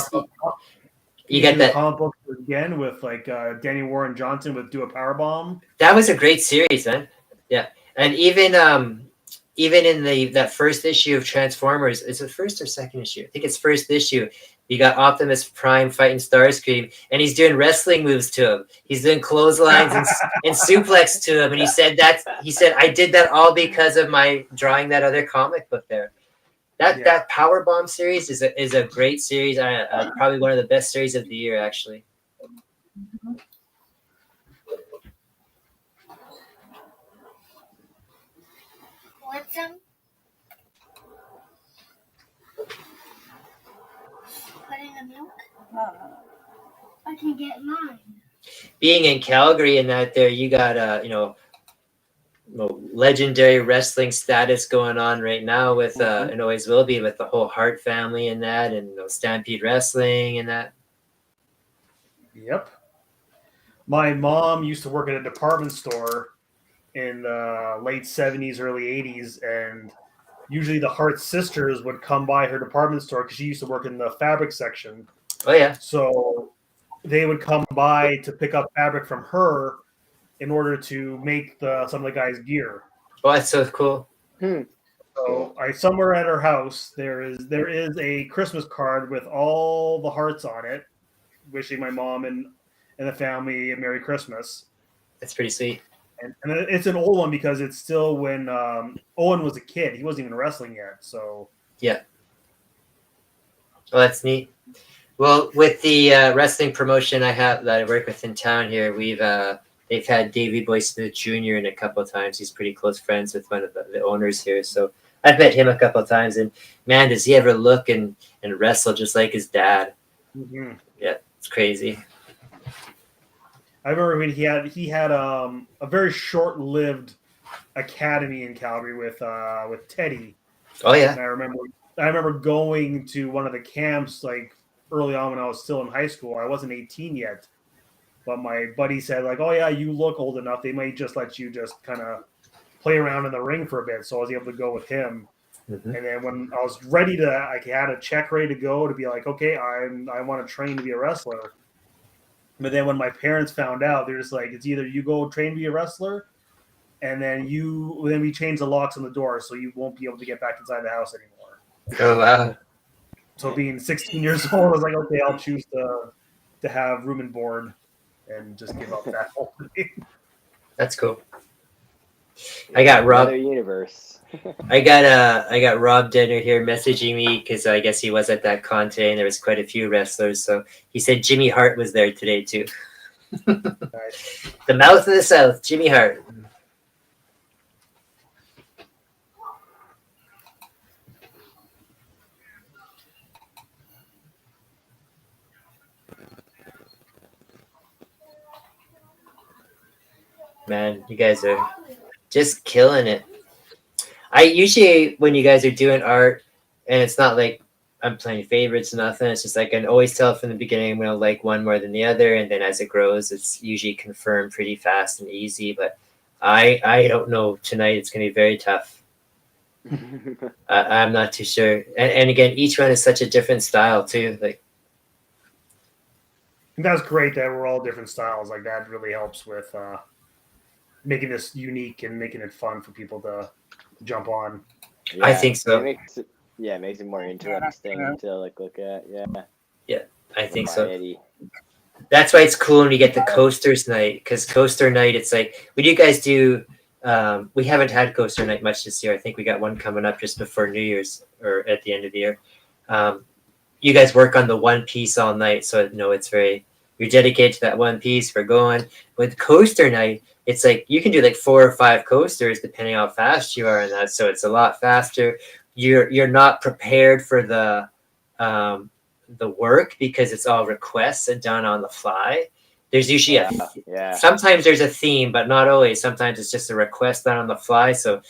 You got that comic book again with like Danny Warren Johnson with Do a Powerbomb. That was a great series, man. Yeah, and even in that first issue of Transformers, is it first or second issue? I think it's first issue. You got Optimus Prime fighting Starscream, and he's doing wrestling moves to him. He's doing clotheslines and suplex to him, and he said I did that all because of my drawing that other comic book there. That Powerbomb series is a great series. Probably one of the best series of the year, actually. Want some? Put in the milk? I can get mine. Being in Calgary and that there, you got legendary wrestling status going on right now with and always will be with the whole Hart family and that, and Stampede Wrestling and that. Yep. My mom used to work at a department store in the late 70s, early 80s, and usually the Hart sisters would come by her department store because she used to work in the fabric section. Oh yeah. So they would come by to pick up fabric from her in order to make some of the guys' gear. Oh, that's so cool. So somewhere at her house there is a Christmas card with all the hearts on it, wishing my mom and the family a Merry Christmas. That's pretty sweet. And it's an old one because it's still when Owen was a kid. He wasn't even wrestling yet. So yeah. Well, that's neat. Well, with the wrestling promotion that I work with in town here, they've had Davey Boy Smith Jr. in a couple of times. He's pretty close friends with one of the owners here. So I've met him a couple of times, and man, does he ever look and wrestle just like his dad. Mm-hmm. Yeah, it's crazy. I remember when he had a very short-lived academy in Calgary with Teddy. Oh yeah. And I remember going to one of the camps like early on when I was still in high school. I wasn't 18 yet, but my buddy said like, "Oh yeah, you look old enough. They might just let you just kind of play around in the ring for a bit. So I was able to go with him. Mm-hmm. And then when I was ready to, I had a check ready to go to be like, okay, I want to train to be a wrestler. But then when my parents found out, they're just like, it's either you go train to be a wrestler, and then we change the locks on the door, so you won't be able to get back inside the house anymore. Oh wow! So being 16 years old, I was like, okay, I'll choose to have room and board, and just give up that whole thing. That's cool. I got Rob. Another universe. I got Rob Denner here messaging me because I guess he was at that con today, and there was quite a few wrestlers. So he said Jimmy Hart was there today too. Nice. The mouth of the South, Jimmy Hart. Man, you guys are just killing it. I usually, when you guys are doing art, and it's not like I'm playing favorites or nothing, it's just like I can always tell from the beginning when I like one more than the other, and then as it grows, it's usually confirmed pretty fast and easy. But I don't know. Tonight it's going to be very tough. I'm not too sure. And again, each one is such a different style too. Like, And that's great that we're all different styles. Like that really helps with making this unique and making it fun for people to jump on. Yeah, I think so. It makes it more interesting to look at. Yeah. I think Variety. so. That's why it's cool when we get the coasters night, because coaster night, it's like, when you guys do, we haven't had coaster night much this year. I think we got one coming up just before New Year's or at the end of the year. You guys work on the one piece all night, so it's very, you're dedicated to that one piece. We're going with coaster night. It's like you can do like 4 or 5 coasters depending how fast you are in that. So it's a lot faster. You're not prepared for the work because it's all requests and done on the fly. There's usually sometimes there's a theme, but not always. Sometimes it's just a request done on the fly. So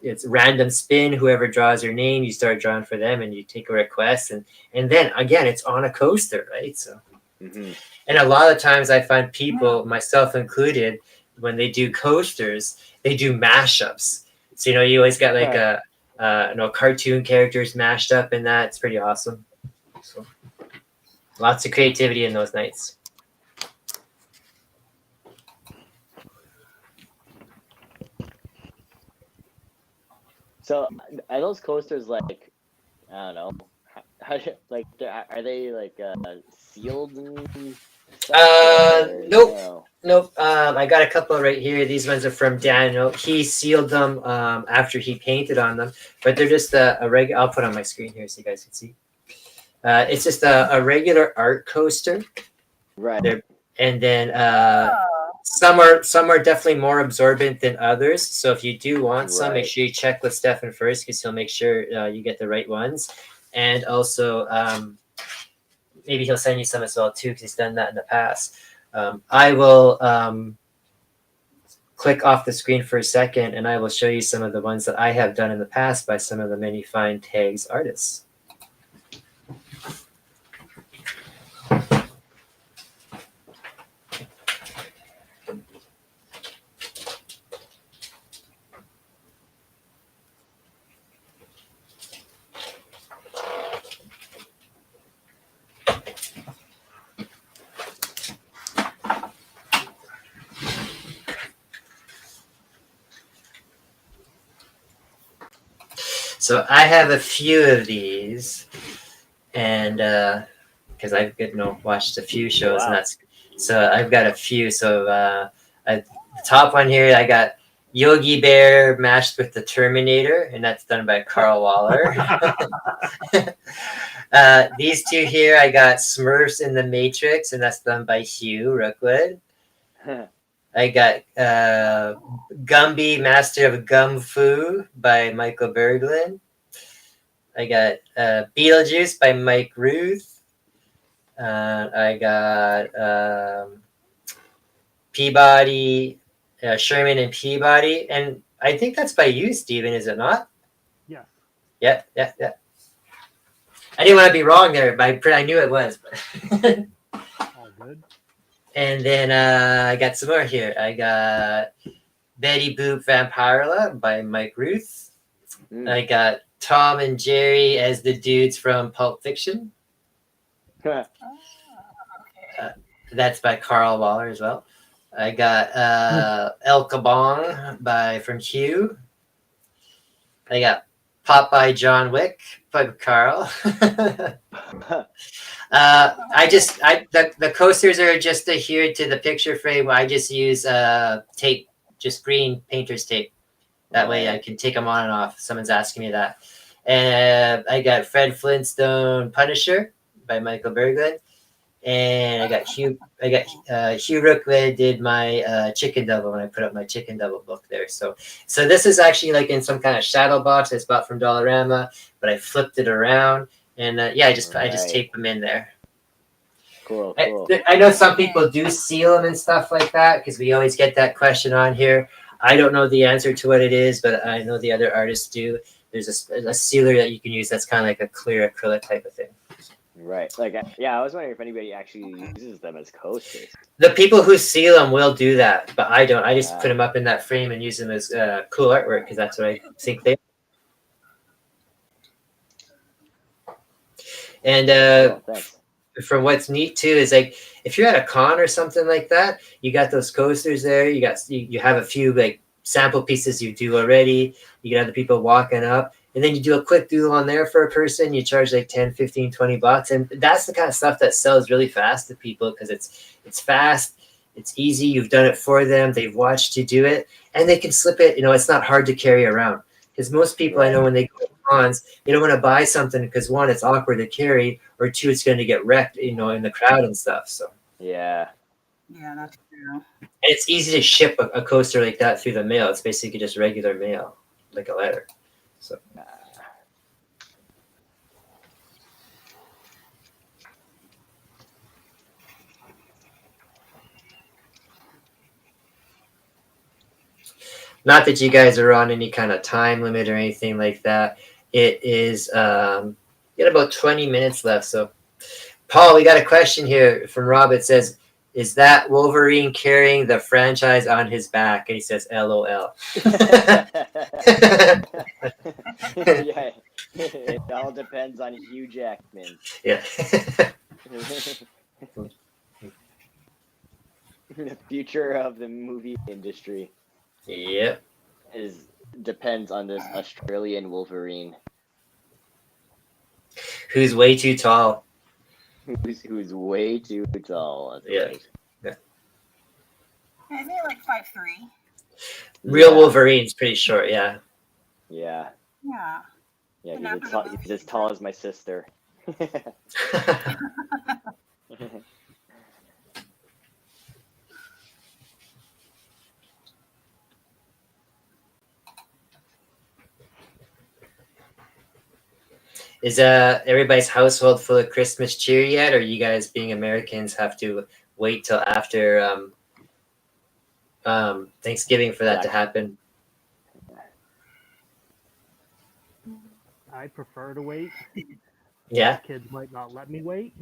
it's random spin. Whoever draws your name, you start drawing for them, and you take a request, and then again, it's on a coaster, right? So, and a lot of times I find people, myself included, when they do coasters, they do mashups. So you always got like cartoon characters mashed up in that. It's pretty awesome. So lots of creativity in those nights. So are those coasters like, I don't know, like are they like sealed and stuff? Nope. I got a couple right here. These ones are from Daniel. He sealed them after he painted on them, but they're just a regular. I'll put on my screen here so you guys can see. It's just a regular art coaster, right? And then some are definitely more absorbent than others. So if you do want some, make sure you check with Stefan first, because he'll make sure you get the right ones. And also, maybe he'll send you some as well too, because he's done that in the past. I will click off the screen for a second, and I will show you some of the ones that I have done in the past by some of the many fine tags artists. So I have a few of these, and because I've watched a few shows, and so I've got a few. So the top one here, I got Yogi Bear mashed with the Terminator, and that's done by Carl Waller. These two here, I got Smurfs in the Matrix, and that's done by Hugh Rookwood. I got Gumby, Master of Gum Fu by Michael Berglund. I got Beetlejuice by Mike Ruth. I got Peabody, Sherman and Peabody. And I think that's by you, Steven, is it not? Yeah. Yeah. I didn't want to be wrong there, but I knew it was. But All good. And then I got some more here. I got Betty Boop Vampirella by Mike Ruth. Mm. I got Tom and Jerry as the dudes from Pulp Fiction. Okay. That's by Carl Waller as well. I got El Kabong from Hugh. I got Popeye John Wick by Carl. The coasters are just adhered to the picture frame. I just use tape, just green painter's tape. That way I can take them on and off. Someone's asking me that. And I got Fred Flintstone Punisher by Michael Berglund. And I got Hugh Rookwood did my Chicken Double when I put up my Chicken Double book there. So this is actually like in some kind of shadow box I bought from Dollarama, but I flipped it around and I just taped them in there. Cool. I know some people do seal them and stuff like that because we always get that question on here. I don't know the answer to what it is, but I know the other artists do. There's a sealer that you can use that's kind of like a clear acrylic type of thing. Right. Like, I was wondering if anybody actually uses them as coasters. The people who seal them will do that, but I don't. I just put them up in that frame and use them as cool artwork because that's what I think they. And from what's neat too is like if you're at a con or something like that, you got those coasters there. You have a few like sample pieces you do already. You get other people walking up. And then you do a quick doodle on there for a person. You charge like 10, 15, 20 bucks. And that's the kind of stuff that sells really fast to people because it's fast. It's easy. You've done it for them. They've watched you do it. And they can slip it. It's not hard to carry around. Because most people I know when they go to cons, they don't want to buy something because one, it's awkward to carry. Or two, it's going to get wrecked, in the crowd and stuff. So Yeah, that's true. And it's easy to ship a coaster like that through the mail. It's basically just regular mail, like a letter. So. Not that you guys are on any kind of time limit or anything like that. It is got about 20 minutes left. So, Paul, we got a question here from Rob. It says, "Is that Wolverine carrying the franchise on his back?" And he says, "LOL." Yeah, it all depends on Hugh Jackman. Yeah. The future of the movie industry. Yep. Depends on this Australian Wolverine. Who's way too tall. Who's way too tall. Yeah. Right. Yeah. Isn't he like 5'3"? Real Wolverine's pretty short, yeah. Yeah. Yeah. Yeah, he's as tall as my sister. Is everybody's household full of Christmas cheer yet, or you guys being Americans have to wait till after Thanksgiving for that to happen? I prefer to wait. Yeah. Kids might not let me wait.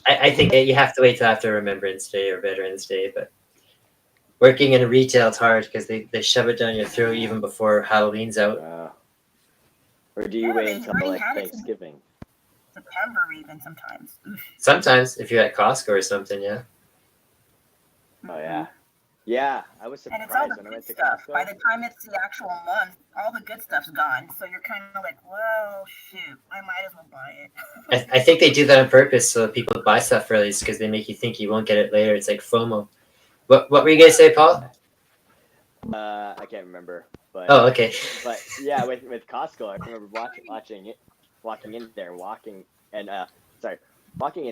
I think you have to wait till after Remembrance Day or Veterans Day, but working in retail, it's hard because they shove it down your throat even before Halloween's out. Or do you wait until like Thanksgiving? September even sometimes. Sometimes if you're at Costco or something, yeah. Oh yeah. Yeah, I was surprised and it's all the when I went to stuff. Costco. By the time it's the actual month, all the good stuff's gone. So you're kind of like, well, shoot, I might as well buy it. I think they do that on purpose so that people buy stuff early because they make you think you won't get it later. It's like FOMO. What were you gonna say, Paul? I can't remember. But, oh, okay. But yeah, with Costco, I remember walking in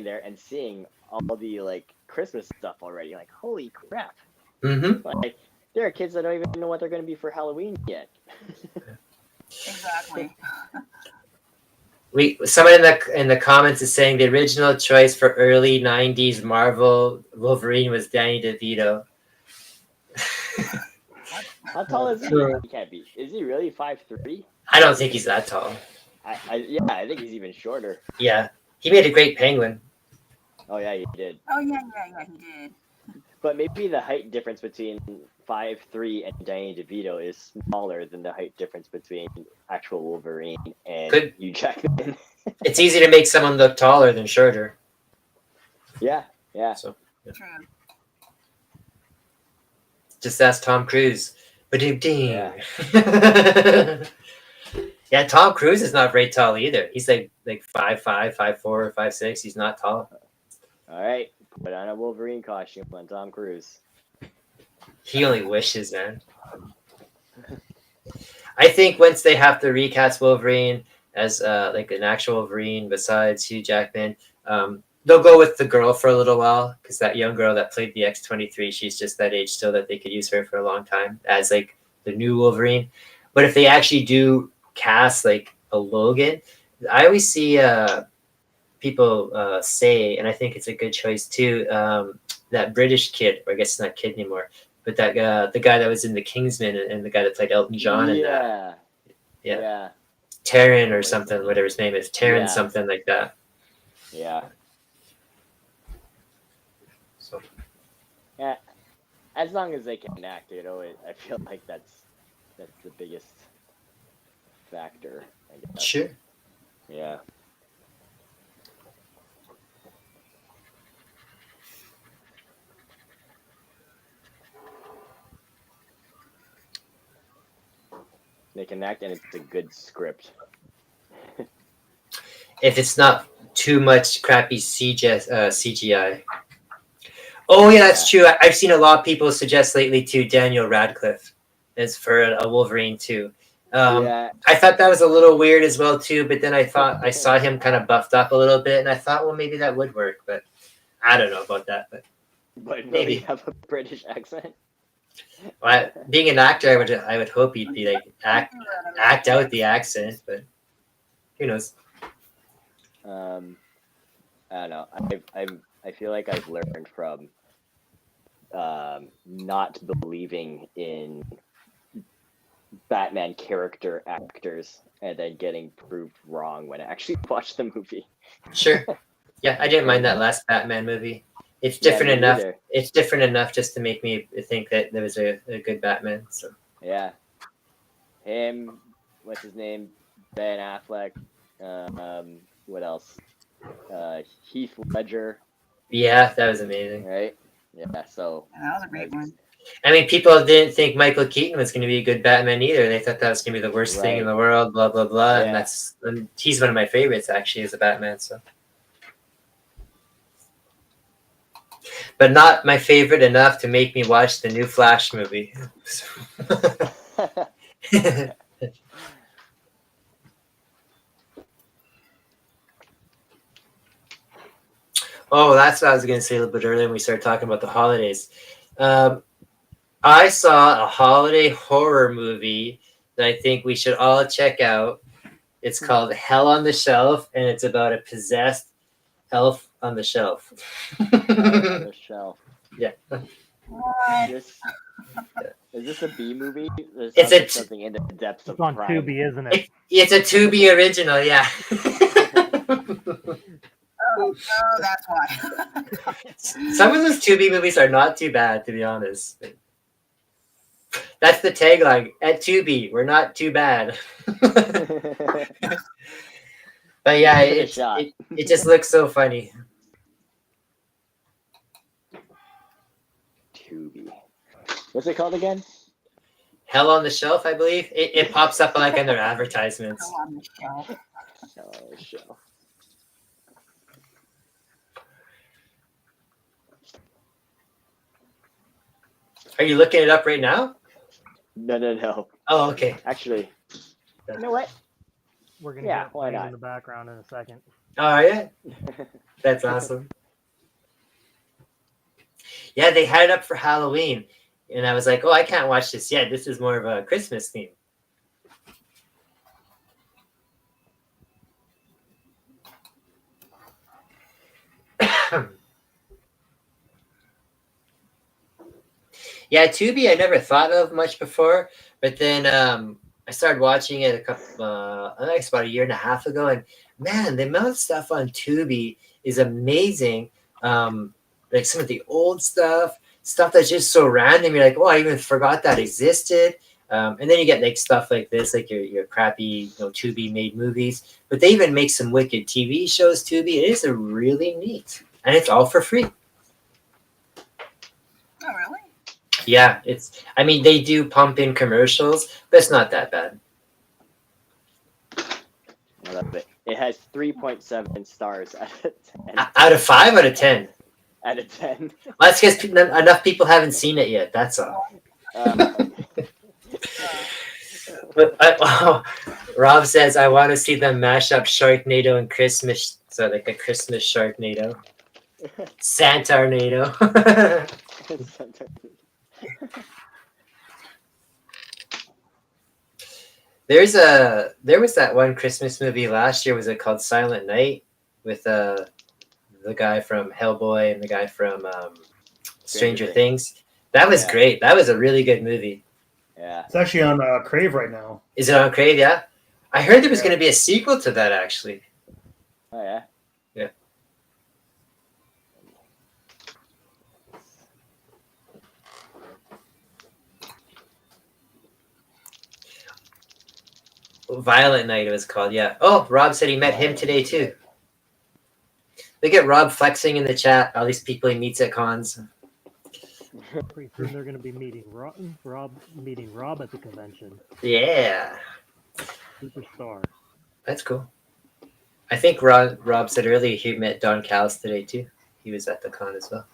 there and seeing all the like Christmas stuff already. Like, holy crap! Mm-hmm. Like, there are kids that don't even know what they're going to be for Halloween yet. Exactly. Someone in the comments is saying the original choice for early '90s Marvel Wolverine was Danny DeVito. How tall is he? He can't be. Is he really 5'3"? I don't think he's that tall. I think he's even shorter. Yeah, he made a great Penguin. Oh yeah, he did. Oh yeah, he did. But maybe the height difference between 5'3" and Danny DeVito is smaller than the height difference between actual Wolverine and Hugh Jackman. It's easy to make someone look taller than shorter. Yeah. So, True. just ask Tom Cruise. Ba-ding ding. Yeah. Yeah, Tom Cruise is not very tall either. He's like 5'5", 5'4", or 5'6". He's not tall. All right, put on a Wolverine costume on Tom Cruise. He only wishes, man. I think once they have to recast Wolverine as like an actual Wolverine besides Hugh Jackman, they'll go with the girl for a little while, because that young girl that played the X-23, she's just that age still that they could use her for a long time as like the new Wolverine. But if they actually do cast like a Logan, I always see people say, and I think it's a good choice too, that British kid, or I guess it's not kid anymore, but that the guy that was in the Kingsman and the guy that played Elton John in that. Yeah. Taron or something, whatever his name is. Taron something like that. Yeah. So. Yeah. As long as they can act, I feel like that's the biggest factor, I guess. Sure. Yeah. They can act, and it's a good script. If it's not too much crappy CGI. Oh yeah, that's true. I've seen a lot of people suggest lately too Daniel Radcliffe as for a Wolverine too. I thought that was a little weird as well too, but then I thought I saw him kind of buffed up a little bit, and I thought, well, maybe that would work, but I don't know about that. But maybe have a British accent. Well, being an actor, I would hope he'd be like act out the accent, but who knows? I don't know. I feel like I've learned from not believing in Batman character actors and then getting proved wrong when I actually watched the movie. Sure. Yeah, I didn't mind that last Batman movie. It's different enough. Either. It's different enough just to make me think that there was a good Batman. So yeah, him. What's his name? Ben Affleck. What else? Heath Ledger. Yeah, that was amazing. Right. Yeah. So that was a great one. I mean, people didn't think Michael Keaton was going to be a good Batman either. They thought that was going to be the worst thing in the world. Blah blah blah. Yeah. And he's one of my favorites actually as a Batman. So. But not my favorite enough to make me watch the new Flash movie. Oh, that's what I was going to say a little bit earlier when we started talking about the holidays. I saw a holiday horror movie that I think we should all check out. It's called Hell on the Shelf, and it's about a possessed elf on the shelf. On the shelf. Yeah. Is this a B movie? It's something in the depths of It's on Prime. Tubi, isn't it? It's a Tubi original, yeah. Oh, that's why. Some of those Tubi movies are not too bad, to be honest. That's the tagline. At Tubi, we're not too bad. But yeah, it just looks so funny. Tubi. What's it called again? Hell on the Shelf, I believe. It pops up like in their advertisements. Hell on the shelf. Hell on the Shelf. Are you looking it up right now? No. Oh, okay. Actually, you know what? We're gonna Yeah, get why playing not? in the background in a second. Oh, yeah. That's awesome. Yeah, they had it up for Halloween. And I was like, oh, I can't watch this yet. This is more of a Christmas theme. Yeah, Tubi I never thought of much before, but then I started watching it I think it's about a year and a half ago, and man, the amount of stuff on Tubi is amazing. Like some of the old stuff, stuff that's just so random. You're like, oh, I even forgot that existed. And then you get like stuff like this, like your crappy, Tubi made movies. But they even make some wicked TV shows. Tubi, it is a really neat, and it's all for free. Oh, really? Yeah, I mean, they do pump in commercials, but it's not that bad. I love it. It has 3.7 stars out of 10. Out of 5, out of 10. Out of 10. Well, that's because enough people haven't seen it yet. That's all. But Rob says, I want to see them mash up Sharknado and Christmas. So like a Christmas Sharknado. Santarnado. There was that one Christmas movie last year. Was it called Silent Night with the guy from Hellboy and the guy from Stranger Things? That was great. That was a really good movie. Yeah, it's actually on Crave right now. Is it on Crave? Yeah, I heard there was going to be a sequel to that actually. Oh yeah. Yeah. Violent Night it was called, yeah. Oh, Rob said he met him today too. Look at Rob flexing in the chat, all these people he meets at cons. Pretty soon they're going to be meeting Rob at the convention. Yeah. Superstar. That's cool. I think Rob said earlier he met Don Callis today too. He was at the con as well.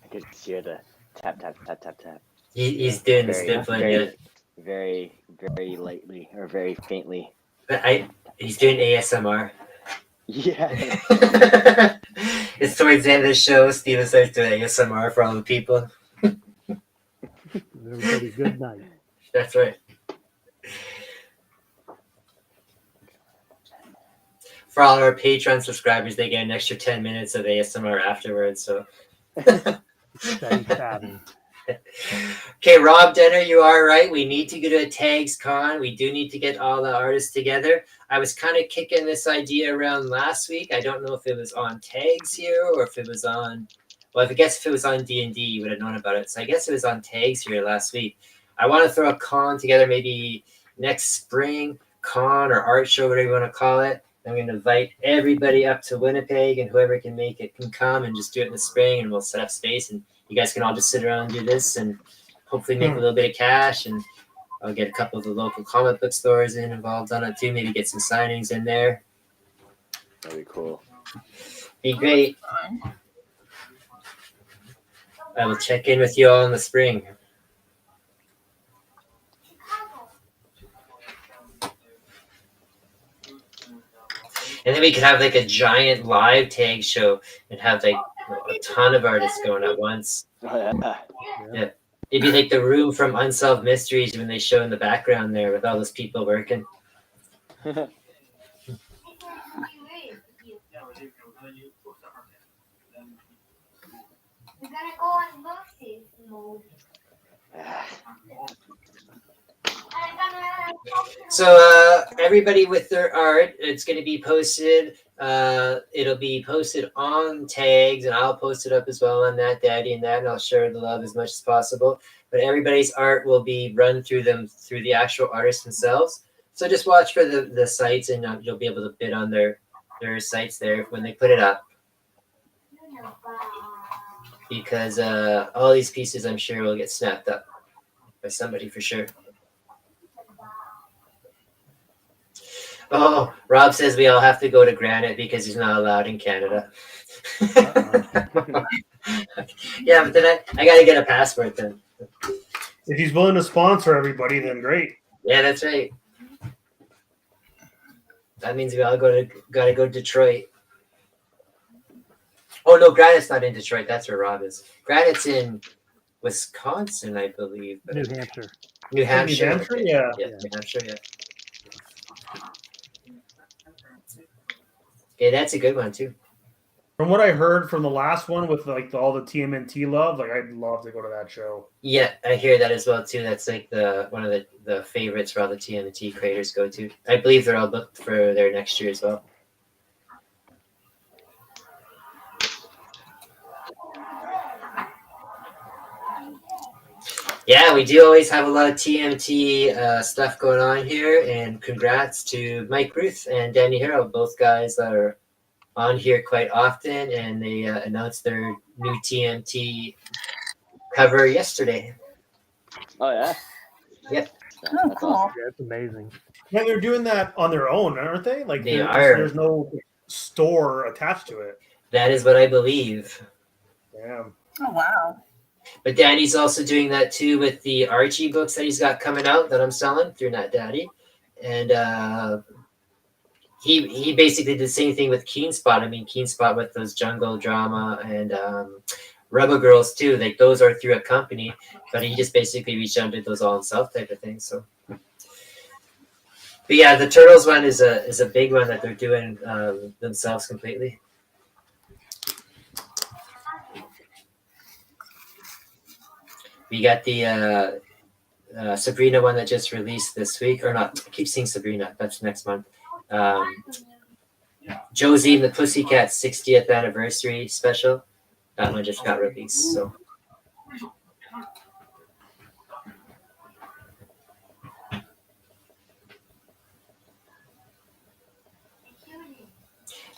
I could hear the tap. He's doing the stippling, very lightly or very faintly. He's doing ASMR. Yeah. It's towards the end of the show. Steven starts doing ASMR for all the people. Everybody, good night. That's right. For all our Patreon subscribers, they get an extra 10 minutes of ASMR afterwards. So. Okay, Rob Denner, you are right. We need to go to a Tags Con. We do need to get all the artists together. I was kind of kicking this idea around last week. I don't know if it was on Tags here or if it was on. Well, I guess if it was on D&D, you would have known about it. So I guess it was on Tags here last week. I want to throw a con together maybe next spring, con or art show, whatever you want to call it. I'm going to invite everybody up to Winnipeg, and whoever can make it can come and just do it in the spring, and we'll set up space, and you guys can all just sit around and do this and hopefully make a little bit of cash, and I'll get a couple of the local comic book stores involved on it too, maybe get some signings in there. That'd be cool. Be great. I will check in with you all in the spring. And then we could have like a giant live tag show and have like a ton of artists going at once. Yeah. It'd be like the room from Unsolved Mysteries when they show in the background there with all those people working. So everybody with their art, it's going to be posted. It'll be posted on Tags, and I'll post it up as well on that, Daddy, and I'll share the love as much as possible. But everybody's art will be run through the actual artists themselves. So just watch for the sites, and you'll be able to bid on their sites there when they put it up. Because all these pieces, I'm sure, will get snapped up by somebody for sure. Oh, Rob says we all have to go to Granite because he's not allowed in Canada. Yeah, but then I got to get a passport then. If he's willing to sponsor everybody, then great. Yeah, that's right. That means we all gotta go to Detroit. Oh no, Granite's not in Detroit. That's where Rob is. Granite's in Wisconsin, I believe. New Hampshire. New Hampshire. New Hampshire, yeah. New Hampshire, yeah. Yeah, that's a good one too. From what I heard from the last one with like all the TMNT love, like I'd love to go to that show. Yeah, I hear that as well too. That's like one of the favorites for all the TMNT creators go to. I believe they're all booked for their next year as well. Yeah, we do always have a lot of TMT stuff going on here, and congrats to Mike Ruth and Danny Harrow, both guys that are on here quite often, and they announced their new TMT cover yesterday. Oh yeah. Yep. That's cool. awesome. Yeah, it's amazing. Yeah, they're doing that on their own, aren't they? Like They are. There's no store attached to it. That is what I believe. Yeah. Oh wow. But Daddy's also doing that too with the Archie books that he's got coming out that I'm selling through Not Daddy. And he basically did the same thing with Keen Spot. I mean, Keen Spot with those jungle drama and Rebel Girls too. Like those are through a company, but he just basically reached out and did those all himself type of thing. So, but yeah, the Turtles one is a big one that they're doing themselves completely. We got the Sabrina one that just released this week, or not? I keep saying Sabrina. That's next month. Josie and the Pussycats 60th anniversary special. That one just got released. So.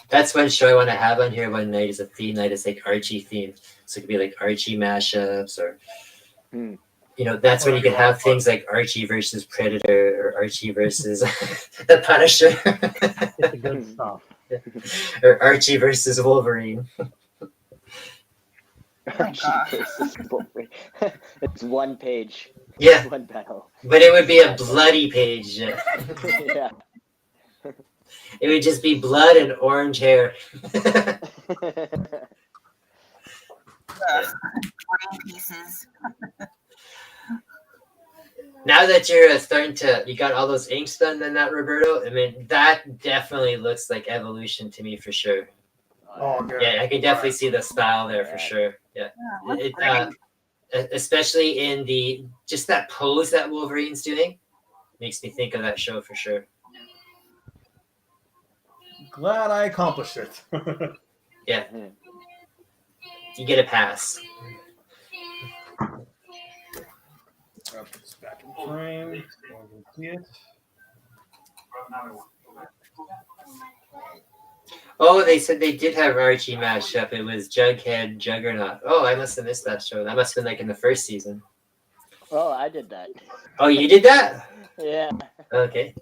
That's one show I want to have on here one night is a theme night. It's like Archie themed. So it could be like Archie mashups or, you know, that's when you can have things like Archie versus Predator or Archie versus the Punisher. It's the good stuff. Or Archie versus Wolverine. Archie versus Wolverine. It's one page. Yeah. One battle. But it would be a bloody page. Yeah. It would just be blood and orange hair. Brain pieces. Now that you're starting to, you got all those inks done in that, Roberto. I mean, that definitely looks like evolution to me for sure. Oh, good. Yeah, I can definitely see the style there for sure. Yeah, especially in the just that pose that Wolverine's doing, makes me think of that show for sure. Glad I accomplished it. Yeah, you get a pass. Put this back in frame. See it. Oh, they said they did have Archie mashup. It was Jughead Juggernaut. Oh, I must have missed that show. That must have been like in the first season. Oh, I did that. Oh, you did that? Yeah. Okay.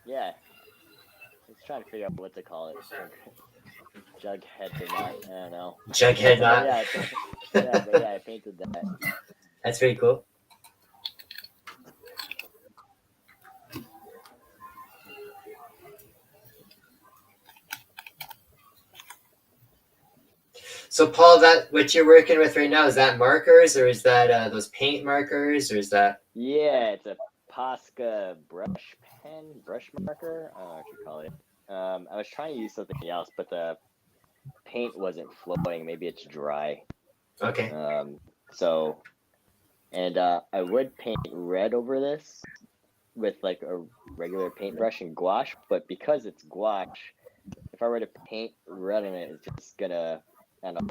Yeah. Just trying to figure out what to call it. Jughead or not. I don't know. Jughead not? Yeah, I painted that. That's very cool. So, Paul, that what you're working with right now, is that markers or is that those paint markers or is that? Yeah, it's a Posca brush marker. I don't know what you call it. I was trying to use something else, but the paint wasn't flowing. Maybe it's dry. Okay. I would paint red over this with like a regular paintbrush and gouache, but because it's gouache, if I were to paint red in it, it's just gonna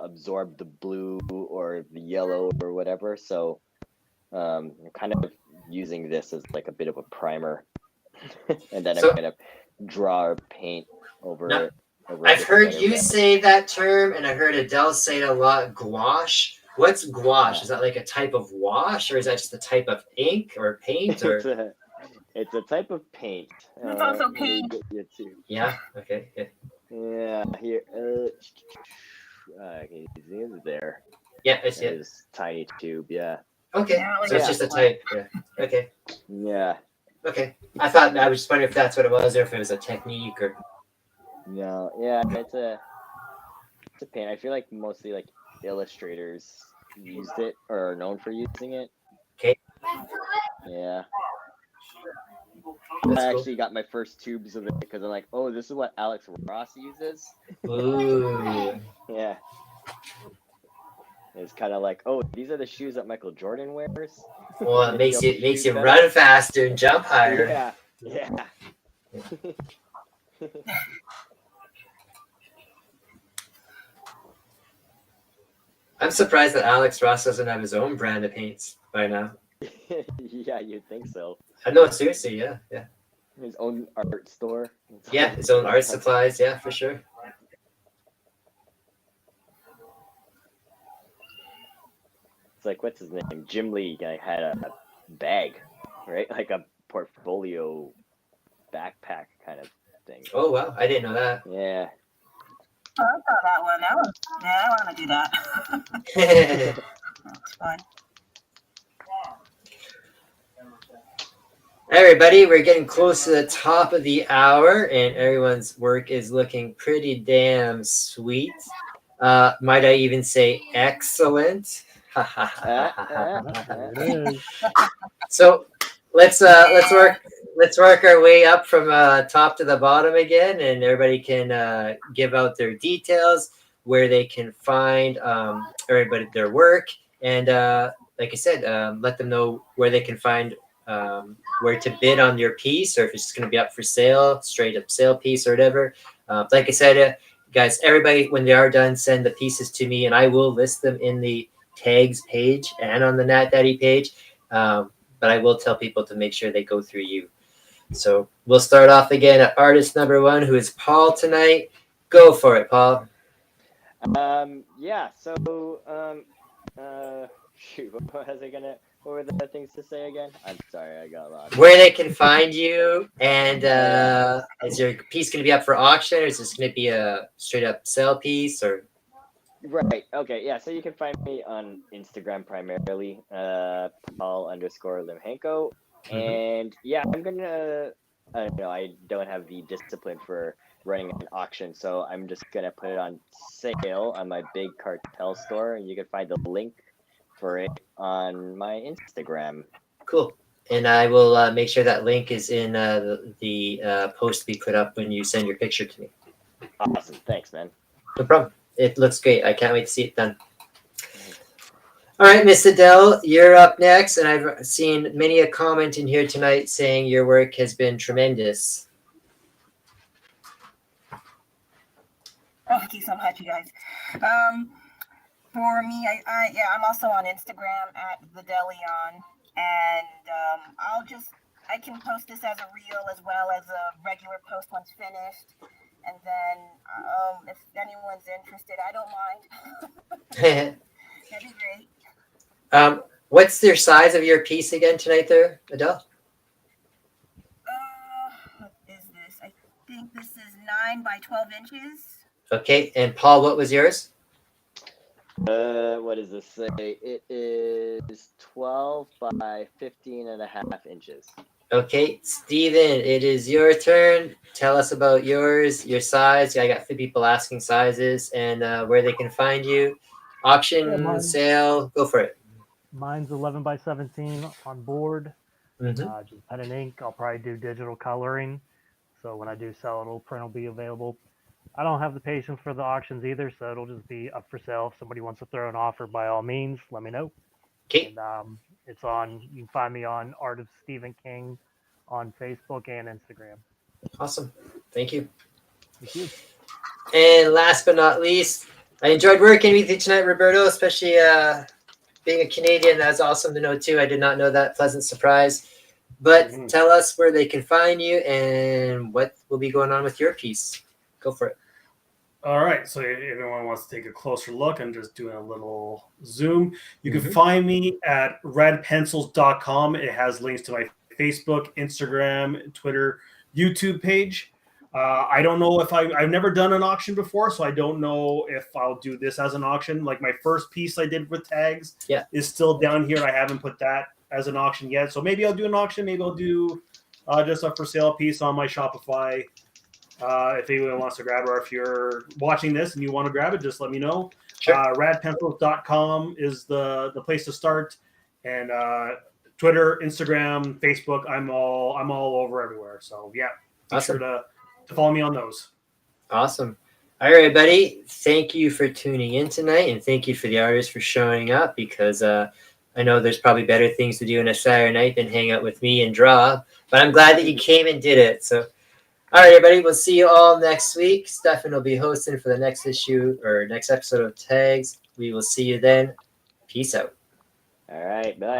absorb the blue or the yellow or whatever. So I'm kind of using this as like a bit of a primer, and then I'm gonna draw or paint over it. I've heard you say that term, and I heard Adele say it a lot. Gouache. What's gouache? Is that like a type of wash, or is that just a type of ink or paint? Or it's a type of paint. It's also paint. Yeah. Okay. Yeah. Here. Can you see it there? Yeah, I see it. It's tiny tube. Yeah. Okay. So it's just a type. Yeah. Okay. Yeah. Okay. I was just wondering if that's what it was, or if it was a technique, or. No. Yeah. It's a paint. I feel like mostly like illustrators used it or are known for using it. Okay. Yeah. I actually got my first tubes of it because I'm like, oh, this is what Alex Ross uses. Ooh. Yeah. It's kind of like, oh, these are the shoes that Michael Jordan wears. Well, it makes you run faster and jump higher. Yeah. I'm surprised that Alex Ross doesn't have his own brand of paints by now. Yeah, you'd think so. I know, seriously, yeah. His own art store. Yeah, his own art supplies, yeah, for sure. It's like, what's his name? Jim Lee had a bag, right? Like a portfolio backpack kind of thing. Oh, wow. I didn't know that. Yeah. Oh, I saw that one. Yeah, I want to do that. That's fun. Everybody, we're getting close to the top of the hour, and everyone's work is looking pretty damn sweet. Might I even say excellent? So let's work our way up from top to the bottom again, and everybody can give out their details, where they can find everybody their work, and like I said, let them know where they can find where to bid on your piece, or if it's going to be up for sale, straight up sale piece or whatever. Like I said, guys, everybody, when they are done, send the pieces to me, and I will list them in the tags page and on the Nat Daddy page. But I will tell people to make sure they go through you. So we'll start off again at artist number 1, who is Paul tonight. Go for it, Paul. Yeah. So shoot, what were the things to say again? I'm sorry, I got lost. Where they can find you, and is your piece going to be up for auction, or is this going to be a straight up sale piece, or? Right. Okay. Yeah. So you can find me on Instagram primarily, Paul_Limgenco, and yeah, I'm gonna. I don't know. I don't have the discipline for running an auction, so I'm just gonna put it on sale on my big cartel store, and you can find the link for it on my Instagram. Cool. And I will make sure that link is in the post we put up when you send your picture to me. Awesome. Thanks, man. No problem. It looks great. I can't wait to see it done. All right, Miss Adelle, you're up next. And I've seen many a comment in here tonight saying your work has been tremendous. Thank you so much, you guys. For me, I'm also on Instagram at @thedelion, and I can post this as a reel as well as a regular post once finished, and then if anyone's interested, I don't mind. That'd be great. What's your size of your piece again tonight, there, Adelle? What is this? I think this is 9 by 12 inches. Okay, and Paul, what was yours? What does this say? It is 12 by 15.5 inches. Okay, Steven, it is your turn. Tell us about yours, your size. I got 3 people asking sizes and where they can find you. Auction, sale, go for it. Mine's 11 by 17 on board. Just pen and ink. I'll probably do digital coloring. So when I do sell it, print will be available. I don't have the patience for the auctions either, so it'll just be up for sale. If somebody wants to throw an offer, by all means, let me know. Okay. And it's on. You can find me on Art of Stephen King on Facebook and Instagram. Awesome. Thank you. Thank you. And last but not least, I enjoyed working with you tonight, Roberto, especially being a Canadian. That's awesome to know too. I did not know that. Pleasant surprise. But tell us where they can find you and what will be going on with your piece. Go for it. All right. So if anyone wants to take a closer look, I'm just doing a little zoom. You can find me at redpencils.com. It has links to my Facebook, Instagram, Twitter, YouTube page. I don't know if I've never done an auction before, so I don't know if I'll do this as an auction. Like my first piece I did with tags is still down here, and I haven't put that as an auction yet. So maybe I'll do an auction. Maybe I'll do just a for sale piece on my Shopify. If anyone wants to grab it, or if you're watching this and you want to grab it, just let me know. Sure. Radpencils.com is the place to start. And Twitter, Instagram, Facebook. I'm all over everywhere. So yeah, be sure to follow me on those. Awesome. All right, buddy. Thank you for tuning in tonight, and thank you for the artists for showing up, because I know there's probably better things to do on a Saturday night than hang out with me and draw. But I'm glad that you came and did it. So, all right, everybody. We'll see you all next week. Stefan will be hosting for the next issue or next episode of Tags. We will see you then. Peace out. All right, bye.